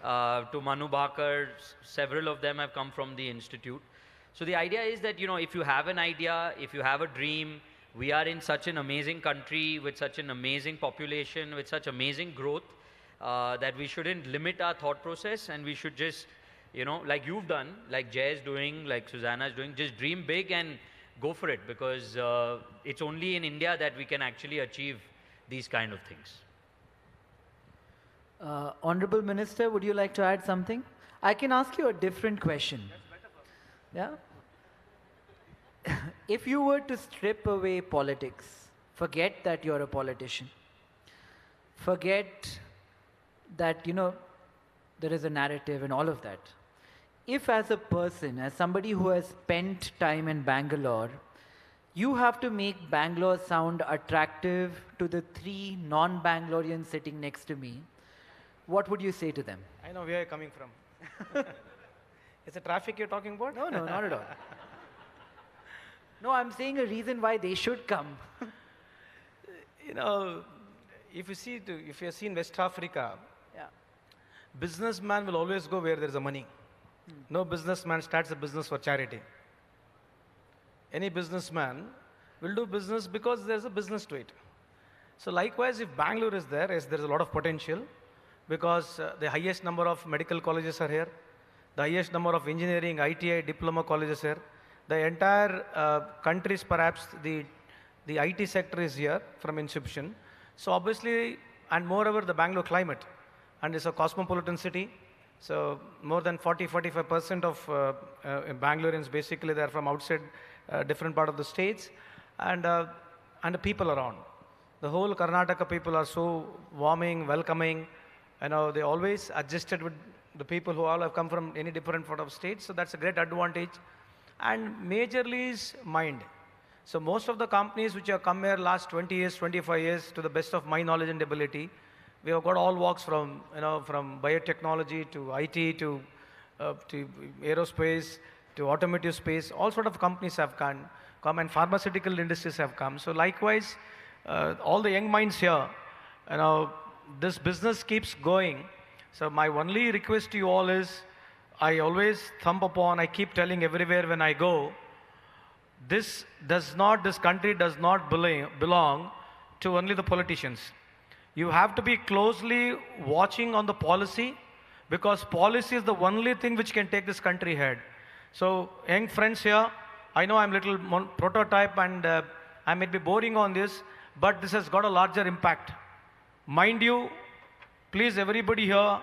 to Manu Bhaker. Several of them have come from the institute. So the idea is that, you know, if you have an idea, if you have a dream, we are in such an amazing country with such an amazing population, with such amazing growth, that we shouldn't limit our thought process, and we should just, you know, like you've done, like Jay is doing, like Susanna is doing, just dream big and go for it, because it's only in India that we can actually achieve these kind of things. Honorable Minister, would you like to add something? I can ask you a different question. Yeah? If you were to strip away politics, forget that you're a politician, forget that, you know, there is a narrative and all of that. If as a person, as somebody who has spent time in Bangalore, you have to make Bangalore sound attractive to the 3 non-Bangaloreans sitting next to me, what would you say to them? I know where you're coming from. Is it traffic you're talking about? No, not at all. No, I'm saying a reason why they should come. You know, if you have seen West Africa, Yeah. businessman will always go where there is a money. No businessman starts a business for charity. Any businessman will do business because there's a business to it. So likewise, if Bangalore is there's a lot of potential, because the highest number of medical colleges are here, the highest number of engineering, ITI, diploma colleges here. The entire country's perhaps the IT sector is here from inception. So obviously, and moreover, the Bangalore climate, and it's a cosmopolitan city. So more than 45% of Bangaloreans basically they're from outside different part of the states, and the people around. The whole Karnataka people are so warming, welcoming. You know, they always adjusted with the people who all have come from any different part of states. So that's a great advantage. And majorly is mind. So most of the companies which have come here last 20 years, 25 years, to the best of my knowledge and ability, we have got all walks from, you know, from biotechnology to IT to aerospace to automotive space. All sort of companies have come and pharmaceutical industries have come. So likewise, all the young minds here, you know, this business keeps going. So my only request to you all is, I always thump upon, I keep telling everywhere when I go, this country does not belong to only the politicians. You have to be closely watching on the policy, because policy is the only thing which can take this country ahead. So young friends here, I know I'm little prototype and I may be boring on this, but this has got a larger impact. Mind you, please everybody here,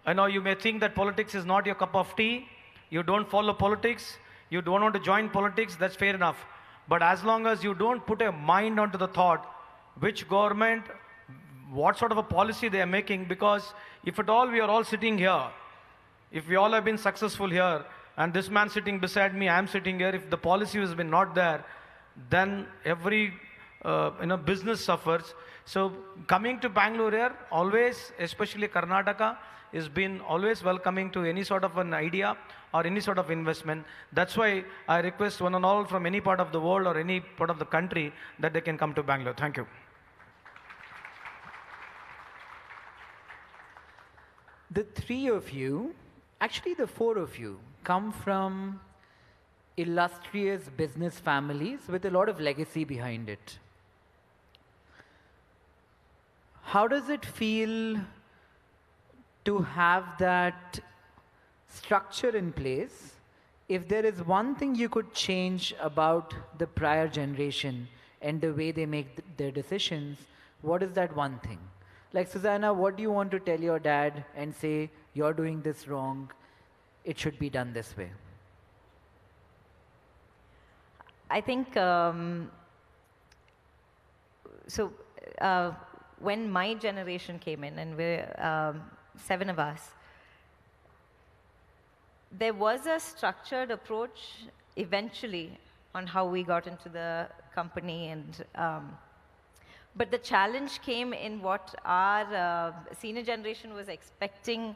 I know you may think that politics is not your cup of tea, you don't follow politics, you don't want to join politics, that's fair enough. But as long as you don't put a mind onto the thought, which government, what sort of a policy they are making, because if at all we are all sitting here, if we all have been successful here, and this man sitting beside me, I am sitting here, if the policy has been not there, then every business suffers. So coming to Bangalore here, always, especially Karnataka, has been always welcoming to any sort of an idea or any sort of investment. That's why I request one and all from any part of the world or any part of the country that they can come to Bangalore. Thank you. The 3 of you, actually the 4 of you, come from illustrious business families with a lot of legacy behind it. How does it feel to have that structure in place? If there is one thing you could change about the prior generation and the way they make their decisions, what is that one thing? Like Susanna, what do you want to tell your dad and say, you're doing this wrong, it should be done this way? I think, when my generation came in, and we're 7 of us, there was a structured approach eventually on how we got into the company, and but the challenge came in what our senior generation was expecting,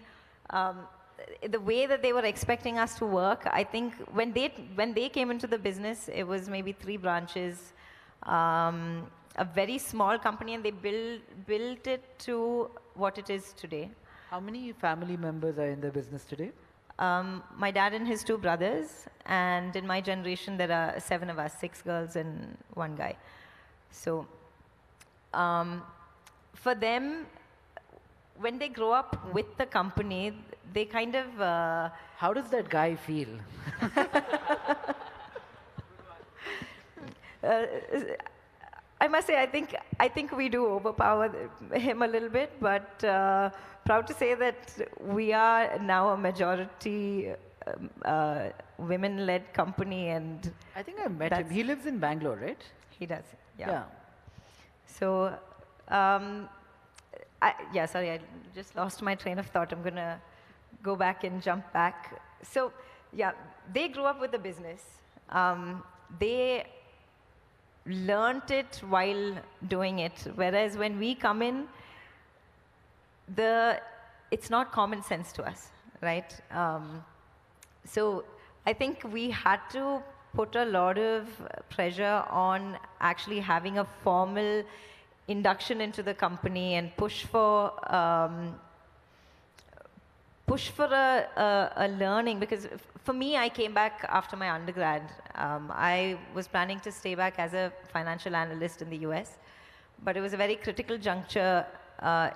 the way that they were expecting us to work. I think when they came into the business, it was maybe 3 branches, a very small company, and they built it to what it is today. How many family members are in the business today? My dad and his 2 brothers, and in my generation there are 7 of us, 6 girls and 1 guy. So for them, when they grow up with the company, they kind of... How does that guy feel? I must say, I think we do overpower him a little bit, but proud to say that we are now a majority women-led company, and I think I met him. He lives in Bangalore, right? he does. Yeah. So, sorry, I just lost my train of thought. I'm going to go back and jump back. So, yeah, they grew up with the business. They learnt it while doing it, whereas when we come in, it's not common sense to us, right? So I think we had to put a lot of pressure on actually having a formal induction into the company and push for a learning, because for me, I came back after my undergrad. I was planning to stay back as a financial analyst in the US, but it was a very critical juncture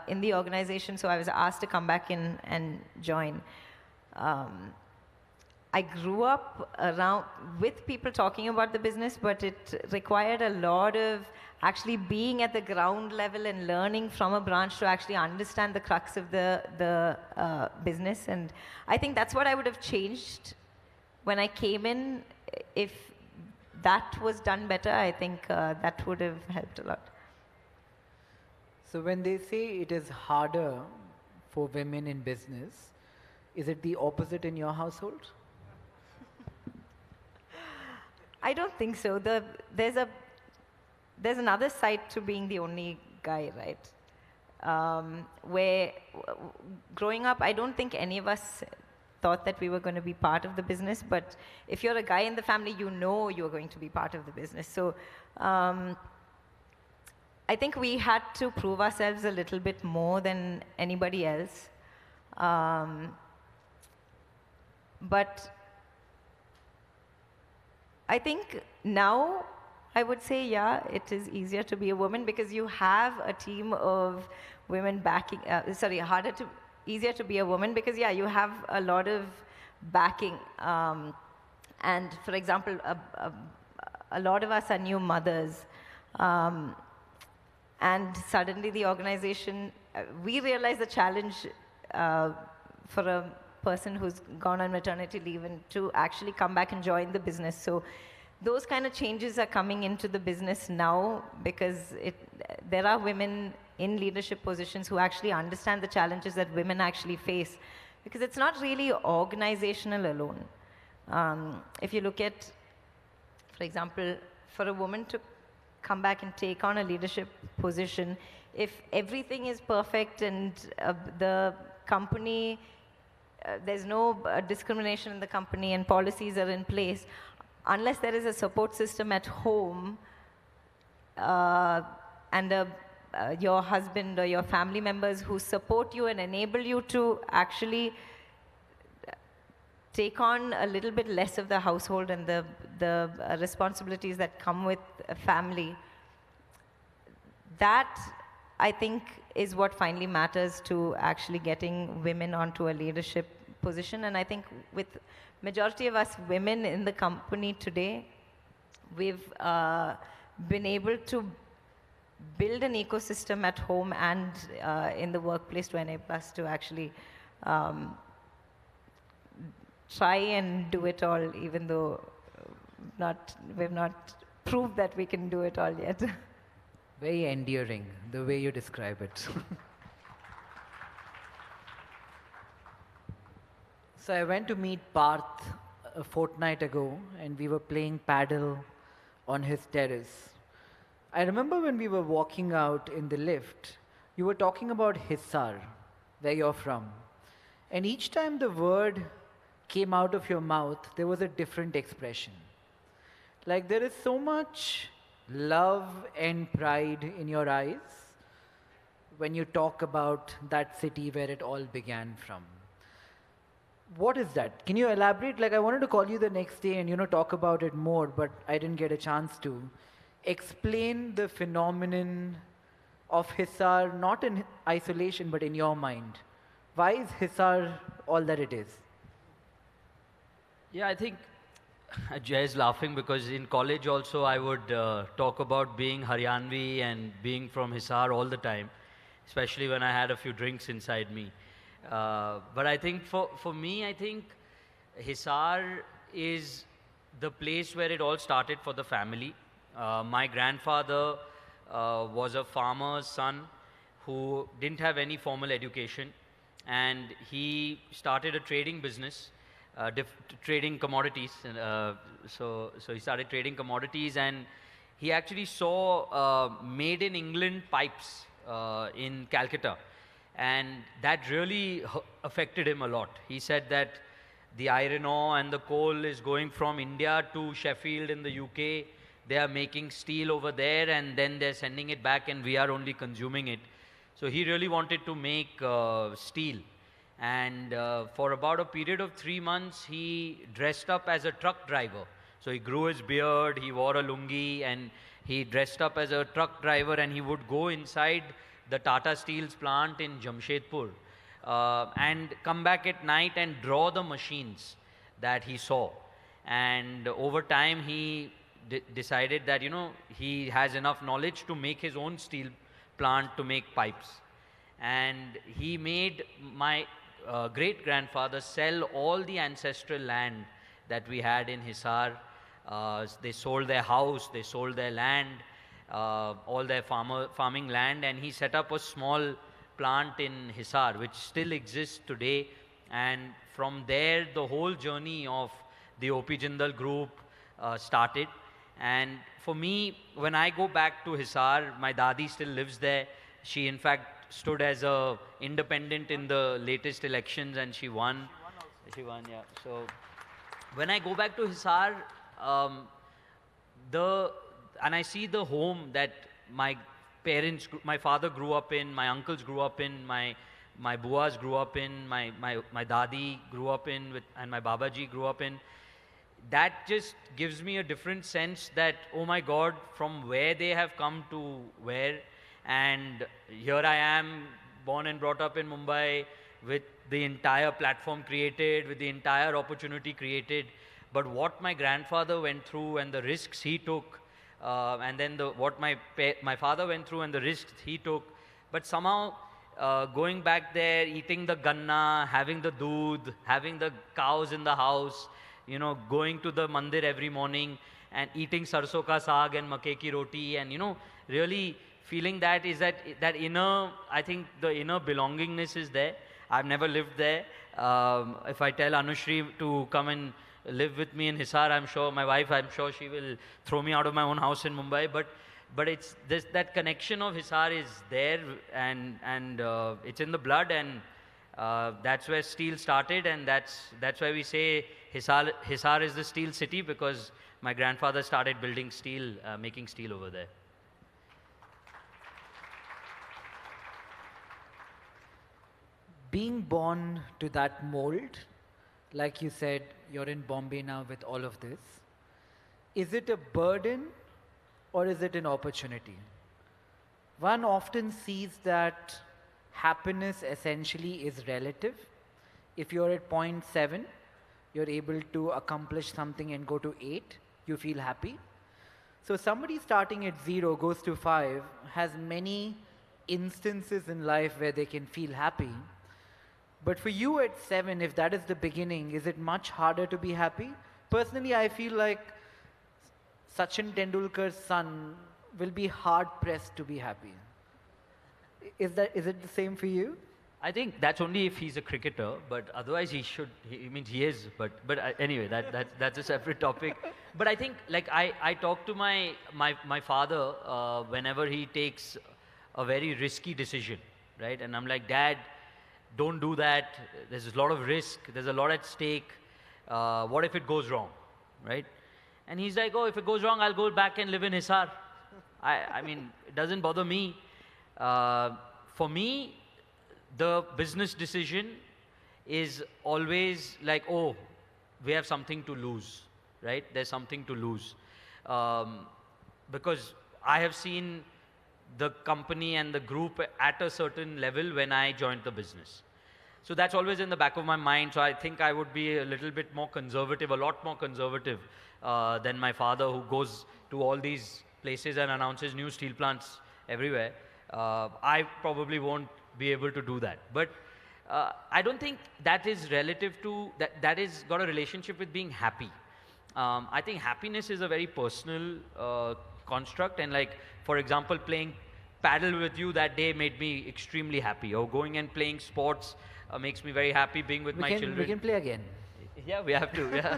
in the organization, so I was asked to come back in and join. I grew up around with people talking about the business, but it required a lot of actually being at the ground level and learning from a branch to actually understand the crux of the business. And I think that's what I would have changed when I came in. If that was done better, I think that would have helped a lot. So when they say it is harder for women in business, is it the opposite in your household? I don't think so. There's another side to being the only guy, right? Where growing up, I don't think any of us thought that we were going to be part of the business, but if you're a guy in the family, you know you're going to be part of the business. So I think we had to prove ourselves a little bit more than anybody else. But I think now I would say, yeah, it is easier to be a woman because you have a team of women backing, easier to be a woman because, yeah, you have a lot of backing. And for example, a lot of us are new mothers. And suddenly the organization, we realize the challenge for a person who's gone on maternity leave and to actually come back and join the business. So those kind of changes are coming into the business now because there are women in leadership positions who actually understand the challenges that women actually face, because it's not really organizational alone. If you look at, for example, for a woman to come back and take on a leadership position, if everything is perfect and the company, there's no discrimination in the company and policies are in place, unless there is a support system at home and your husband or your family members who support you and enable you to actually take on a little bit less of the household and the responsibilities that come with a family, that I think is what finally matters to actually getting women onto a leadership position. And I think with majority of us women in the company today, we've been able to build an ecosystem at home and in the workplace to enable us to actually try and do it all, even though we've not proved that we can do it all yet. Very endearing, the way you describe it. So I went to meet Parth a fortnight ago, and we were playing paddle on his terrace. I remember when we were walking out in the lift, you were talking about Hisar, where you're from. And each time the word came out of your mouth, there was a different expression. Like there is so much love and pride in your eyes when you talk about that city where it all began from. What is that? Can you elaborate? Like I wanted to call you the next day and talk about it more, but I didn't get a chance to. Explain the phenomenon of Hisar, not in isolation, but in your mind. Why is Hisar all that it is? Yeah, I think Jay is laughing because in college also I would talk about being Haryanvi and being from Hisar all the time, especially when I had a few drinks inside me. But I think for me, I think Hisar is the place where it all started for the family. My grandfather was a farmer's son who didn't have any formal education, and he started a trading business, trading commodities. So he started trading commodities, and he actually saw made in England pipes in Calcutta, and that really affected him a lot. He said that the iron ore and the coal is going from India to Sheffield in the UK. They are making steel over there, and then they're sending it back, and we are only consuming it. So he really wanted to make steel. And for about a period of 3 months, he dressed up as a truck driver. So he grew his beard, he wore a lungi, and he dressed up as a truck driver, and he would go inside the Tata Steel's plant in Jamshedpur and come back at night and draw the machines that he saw. And over time, he decided that, he has enough knowledge to make his own steel plant to make pipes. And he made my great-grandfather sell all the ancestral land that we had in Hisar. They sold their house, they sold their land, all their farming land, and he set up a small plant in Hisar, which still exists today. And from there, the whole journey of the O.P. Jindal Group started. And for me, when I go back to Hisar, my dadi still lives there. She, in fact, stood as a independent in the latest elections, and she won. She won, yeah. So when I go back to Hisar, and I see the home that my parents, my father grew up in, my uncles grew up in, my buas grew up in, my dadi grew up in, and my babaji grew up in. That just gives me a different sense that, oh my God, from where they have come to where. And here I am, born and brought up in Mumbai, with the entire platform created, with the entire opportunity created. But what my grandfather went through and the risks he took, and then what my father went through and the risks he took. But somehow, going back there, eating the ganna, having the doodh, having the cows in the house, going to the mandir every morning and eating sarso ka saag and makke ki roti, and really feeling that inner, I think the inner belongingness is there. I've never lived there. If I tell Anushri to come and live with me in Hisar, I'm sure, my wife, I'm sure she will throw me out of my own house in Mumbai. But it's that connection of Hisar is there, and it's in the blood, and that's where steel started, and that's why we say Hisar is the steel city, because my grandfather started building steel, making steel over there. Being born to that mold, like you said, you're in Bombay now with all of this. Is it a burden or is it an opportunity? One often sees that happiness essentially is relative. If you're at 0.7, you're able to accomplish something and go to 8, you feel happy. So somebody starting at 0 goes to 5 has many instances in life where they can feel happy. But for you at 7, if that is the beginning, is it much harder to be happy? Personally, I feel like Sachin Tendulkar's son will be hard pressed to be happy. Is it the same for you? I think that's only if he's a cricketer, but otherwise he means he is, but anyway, that's a separate topic. But I think, like, I talk to my father whenever he takes a very risky decision, right? And I'm like, Dad, don't do that. There's a lot of risk. There's a lot at stake. What if it goes wrong, right? And he's like, oh, if it goes wrong, I'll go back and live in Hisar. I mean, it doesn't bother me. For me, the business decision is always like, oh, we have something to lose, right? There's something to lose. Because I have seen the company and the group at a certain level when I joined the business. So that's always in the back of my mind. So I think I would be a little bit more conservative, a lot more conservative than my father, who goes to all these places and announces new steel plants everywhere. I probably won't be able to do that. But I don't think that is relative to, that is got a relationship with being happy. I think happiness is a very personal construct, and like, for example, playing paddle with you that day made me extremely happy, or going and playing sports makes me very happy. Being with my children. We can play again. Yeah, we have to. Yeah.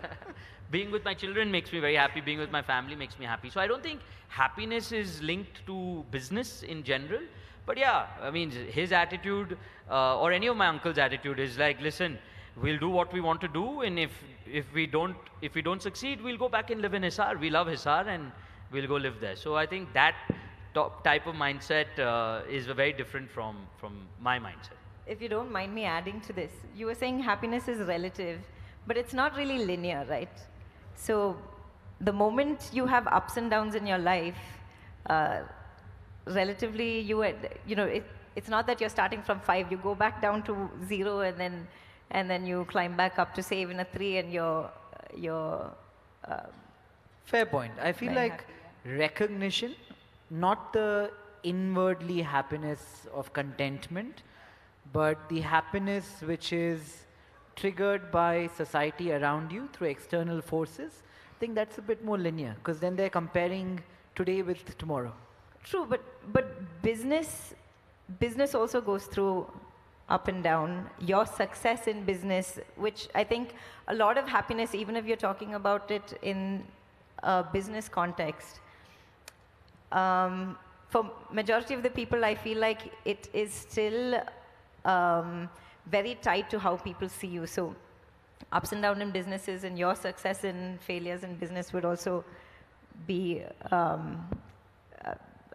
Being with my children makes me very happy. Being with my family makes me happy. So I don't think happiness is linked to business in general. But yeah, I mean, his attitude or any of my uncle's attitude is like, listen, we'll do what we want to do, and if we don't succeed, we'll go back and live in Hisar. We love Hisar, and we'll go live there. So I think that type of mindset is very different from my mindset. If you don't mind me adding to this, you were saying happiness is relative, but it's not really linear, right? So the moment you have ups and downs in your life, relatively, it's not that you're starting from 5. You go back down to 0, and then you climb back up to, say, even a 3, and you're Fair point. I feel very like recognition, not the inwardly happiness of contentment, but the happiness which is triggered by society around you through external forces. I think that's a bit more linear, because then they're comparing today with tomorrow. True, but business also goes through up and down. Your success in business, which I think a lot of happiness, even if you're talking about it in a business context, for majority of the people, I feel like it is still very tied to how people see you. So ups and downs in businesses, and your success and failures in business would also be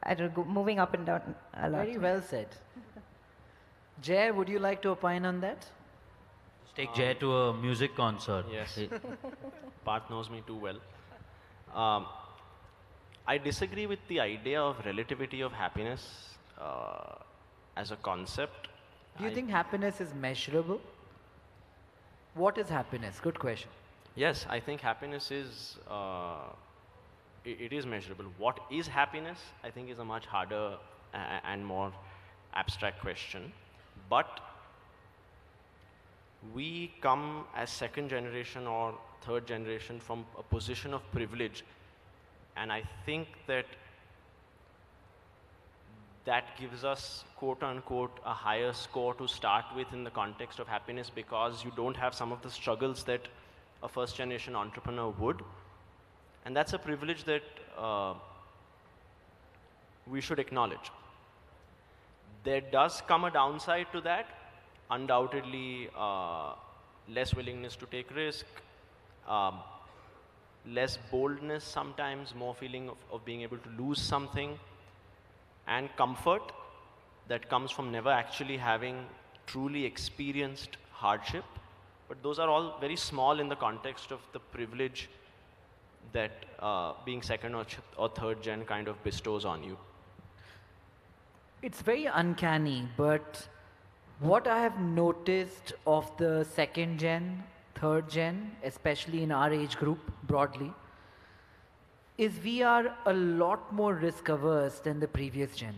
I don't know, moving up and down a lot. Very well said. Jay, would you like to opine on that? Let's take Jay to a music concert. Yes. Parth knows me too well. I disagree with the idea of relativity of happiness as a concept. Do you think happiness is measurable? What is happiness? Good question. Yes, I think happiness is, it is measurable. What is happiness, I think, is a much harder and more abstract question. But we come as second generation or third generation from a position of privilege. And I think that gives us, quote unquote, a higher score to start with in the context of happiness, because you don't have some of the struggles that a first generation entrepreneur would. And that's a privilege that we should acknowledge. There does come a downside to that. Undoubtedly, less willingness to take risk, less boldness sometimes, more feeling of being able to lose something, and comfort that comes from never actually having truly experienced hardship. But those are all very small in the context of the privilege that being second or third gen kind of bestows on you. It's very uncanny, but what I have noticed of the second gen, third gen, especially in our age group broadly, is we are a lot more risk averse than the previous gen.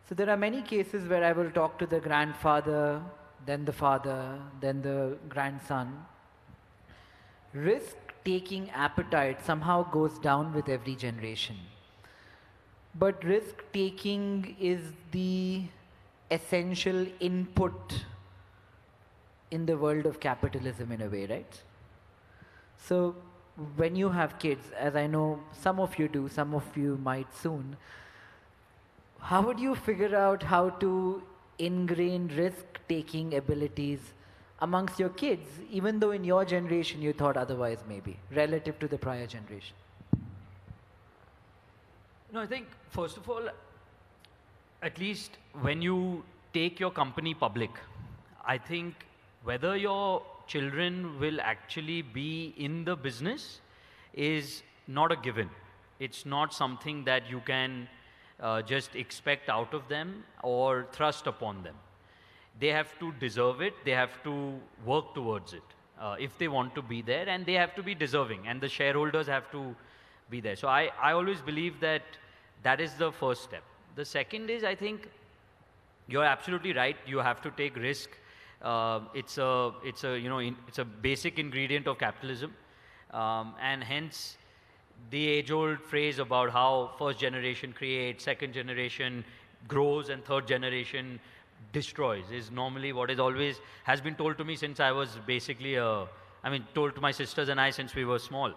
So there are many cases where I will talk to the grandfather, then the father, then the grandson. Risk taking appetite somehow goes down with every generation. But risk taking is the essential input in the world of capitalism in a way, right? So when you have kids, as I know some of you do, some of you might soon, how would you figure out how to ingrain risk-taking abilities amongst your kids, even though in your generation you thought otherwise maybe, relative to the prior generation? No, I think, first of all, at least when you take your company public, I think whether your children will actually be in the business is not a given. It's not something that you can just expect out of them or thrust upon them. They have to deserve it, they have to work towards it if they want to be there, and they have to be deserving, and the shareholders have to be there. So I always believe that that is the first step. The second is, I think you're absolutely right, you have to take risk. It's a basic ingredient of capitalism, and hence the age-old phrase about how first generation creates, second generation grows, and third generation destroys is normally what is always has been told to me since I was basically told to my sisters and I since we were small.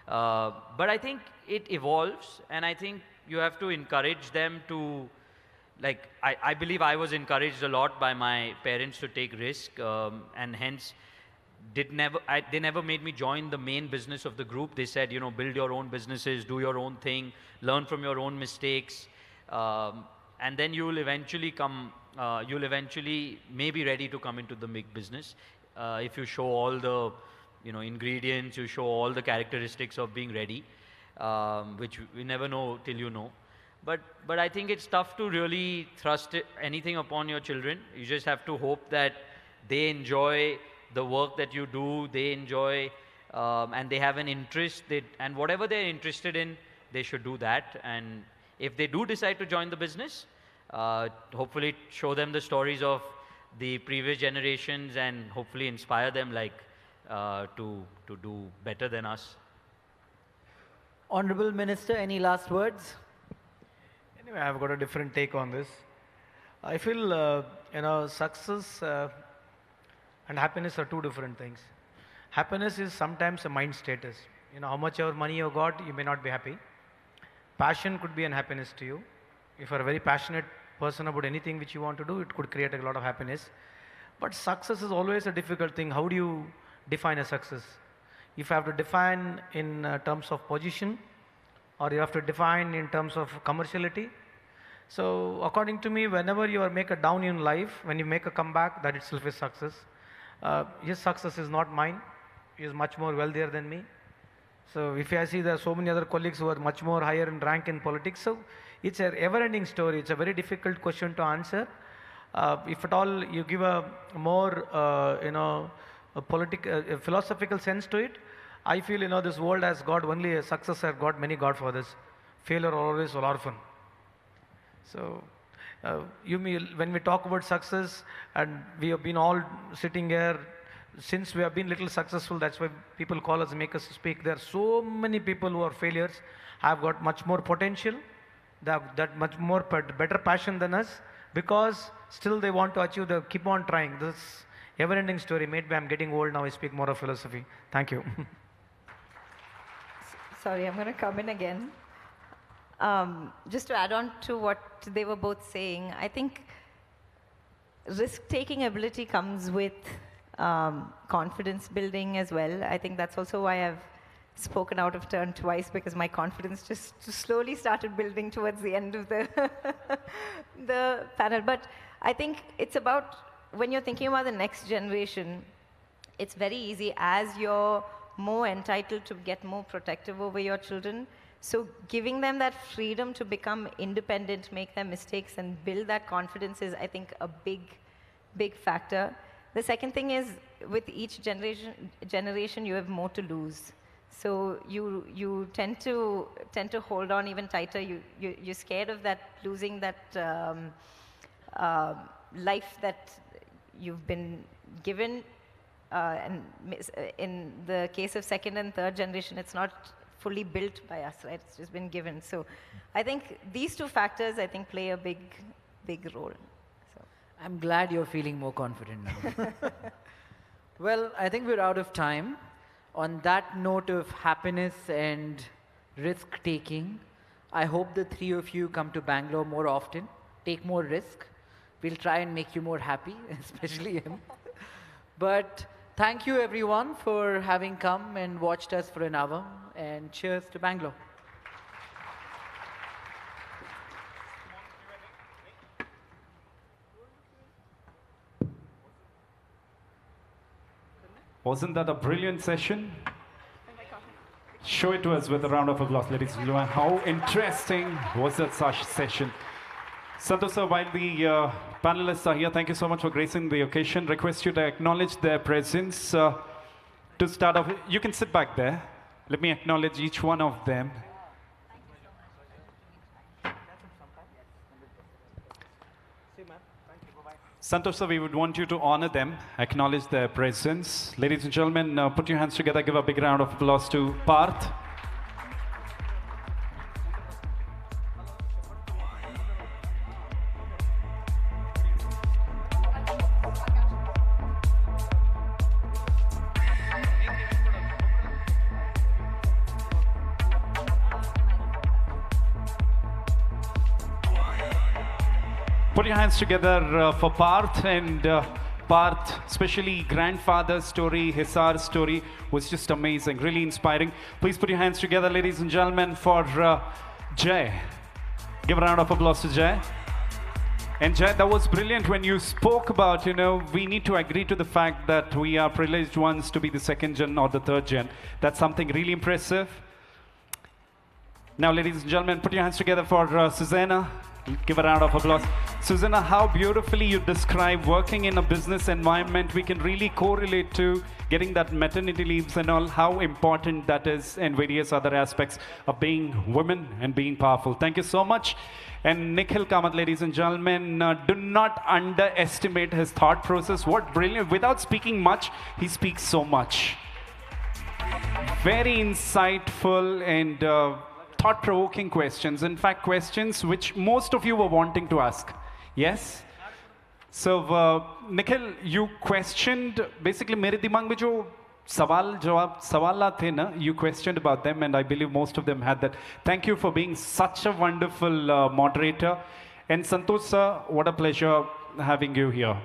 But I think it evolves, and I think you have to encourage them to, like, I believe I was encouraged a lot by my parents to take risk, and hence they never made me join the main business of the group. They said, build your own businesses, do your own thing, learn from your own mistakes, and then you'll eventually may be ready to come into the big business if you show all the ingredients, you show all the characteristics of being ready, which we never know till you know. But I think it's tough to really thrust anything upon your children. You just have to hope that they enjoy the work that you do, they enjoy, and they have an interest, and whatever they're interested in, they should do that. And if they do decide to join the business, hopefully show them the stories of the previous generations and hopefully inspire them to do better than us. Honorable Minister, any last words? Anyway, I've got a different take on this. I feel, success and happiness are two different things. Happiness is sometimes a mind status. How much ever money you got, you may not be happy. Passion could be an happiness to you. If you're a very passionate person about anything which you want to do, it could create a lot of happiness. But success is always a difficult thing. How do you define a success? If you have to define in terms of position, or you have to define in terms of commerciality. So according to me, whenever you make a down in life, when you make a comeback, that itself is success. His success is not mine. He is much more wealthier than me. So if I see there are so many other colleagues who are much more higher in rank in politics, so it's a ever-ending story. It's a very difficult question to answer. If at all you give a more, a philosophical sense to it, I feel, this world has got only a success, has got many godfathers. Failure always will orphan. So, when we talk about success, and we have been all sitting here, since we have been little successful, that's why people call us, make us speak. There are so many people who are failures, have got much more potential, they have that much more better passion than us, because still they want to achieve, they keep on trying. This ever-ending story. Maybe I'm getting old now, I speak more of philosophy. Thank you. Sorry, I'm going to come in again. Just to add on to what they were both saying, I think risk-taking ability comes with confidence building as well. I think that's also why I've spoken out of turn twice, because my confidence just slowly started building towards the end of the panel. But I think it's about, when you're thinking about the next generation, it's very easy as you're more entitled to get more protective over your children. So giving them that freedom to become independent, make their mistakes, and build that confidence is, I think, a big factor. The second thing is, with each generation, you have more to lose. So you tend to hold on even tighter. You're scared of that, losing that life that you've been given. And in the case of second and third generation, it's not fully built by us, right? It's just been given. So I think these two factors, I think, play a big role. So. I'm glad you're feeling more confident now. Well, I think we're out of time. On that note of happiness and risk-taking, I hope the three of you come to Bangalore more often, take more risk. We'll try and make you more happy, especially him. But thank you everyone for having come and watched us for an hour, and cheers to Bangalore. Wasn't that a brilliant session? Show it to us with a round of applause, ladies and gentlemen. How interesting was that such session? Santosh sir, while the panelists are here, thank you so much for gracing the occasion. Request you to acknowledge their presence. To start off, you can sit back there. Let me acknowledge each one of them. Santosh sir, we would want you to honor them, acknowledge their presence. Ladies and gentlemen, put your hands together, give a big round of applause to Parth. Put your hands together for Parth, and Parth, especially grandfather's story, Hisar's story was just amazing, really inspiring. Please put your hands together, ladies and gentlemen, for Jay. Give a round of applause to Jay. And Jay, that was brilliant when you spoke about, we need to agree to the fact that we are privileged ones to be the second gen or the third gen. That's something really impressive. Now, ladies and gentlemen, put your hands together for Susanna. Give a round of applause. Susanna, how beautifully you describe working in a business environment. We can really correlate to getting that maternity leaves and all, how important that is, and various other aspects of being women and being powerful. Thank you so much. And Nikhil Kamath, ladies and gentlemen, do not underestimate his thought process. What brilliant, without speaking much, he speaks so much. Very insightful and thought-provoking questions. In fact, questions which most of you were wanting to ask. Yes? So, Nikhil, you questioned, basically, मेरे दिमाग में जो सवाल थे ना, you questioned about them, and I believe most of them had that. Thank you for being such a wonderful moderator. And Santosh sir, what a pleasure having you here.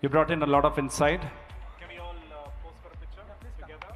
You brought in a lot of insight. Can we all pose for a picture together?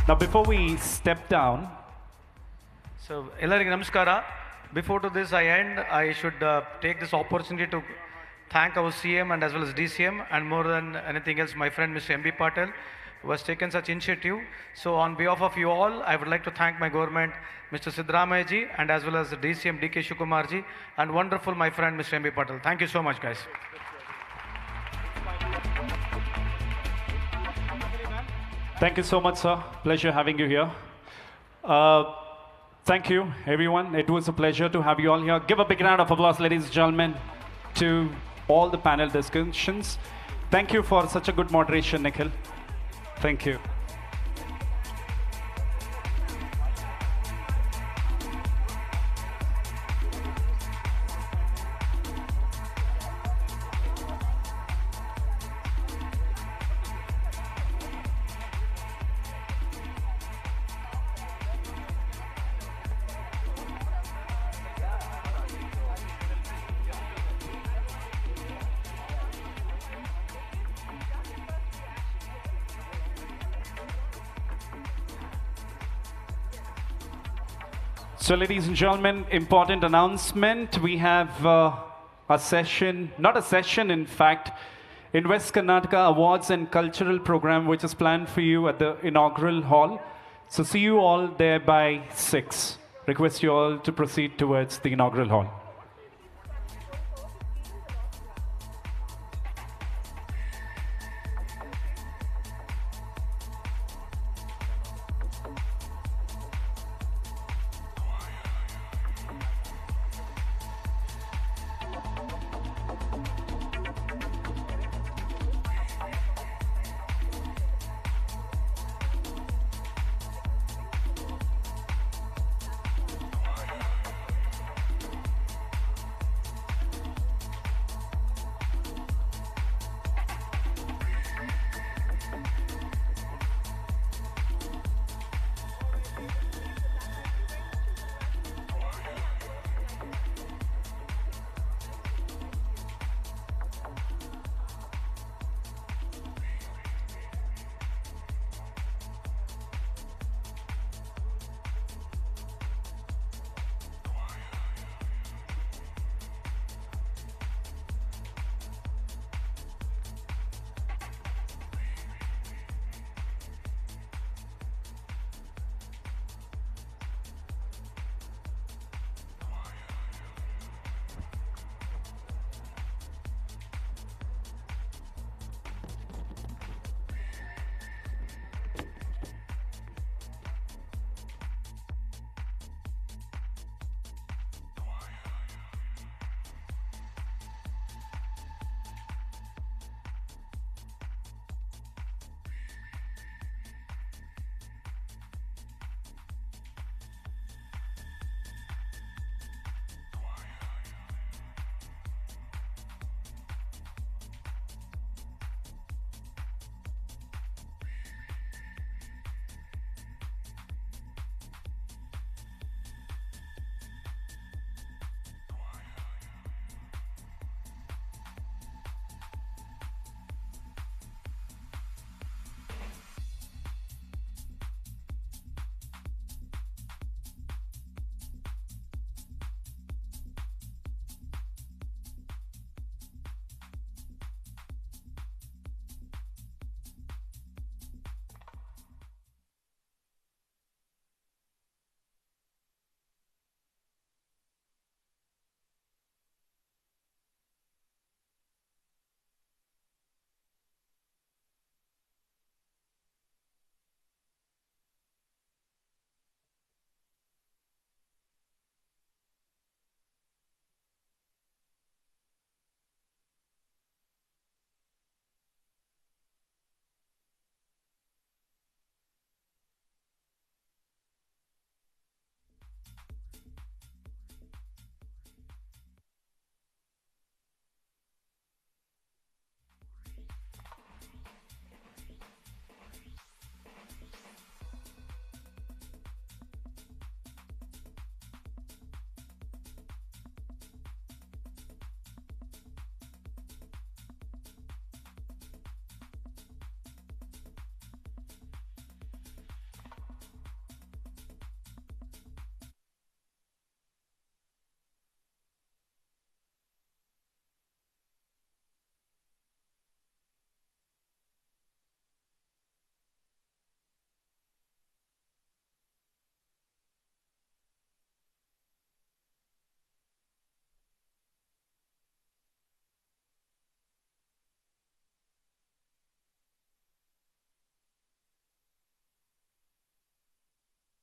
Now, before we step down. So, Ellarigu Namaskara. Before to this I end, I should take this opportunity to thank our CM and as well as DCM, and more than anything else, my friend Mr. M.B. Patel, who has taken such initiative. So, on behalf of you all, I would like to thank my government, Mr. Siddaramaiah ji, and as well as the DCM D.K. Shivakumar ji, and wonderful my friend Mr. M.B. Patel. Thank you so much, guys. Thank you so much, sir. Pleasure having you here. Thank you, everyone. It was a pleasure to have you all here. Give a big round of applause, ladies and gentlemen, to all the panel discussions. Thank you for such a good moderation, Nikhil. Thank you. So, ladies and gentlemen, important announcement. We have a session, not a session, in fact, Invest Karnataka Awards and Cultural Program, which is planned for you at the inaugural hall. So, see you all there by 6. request you all to proceed towards the inaugural hall.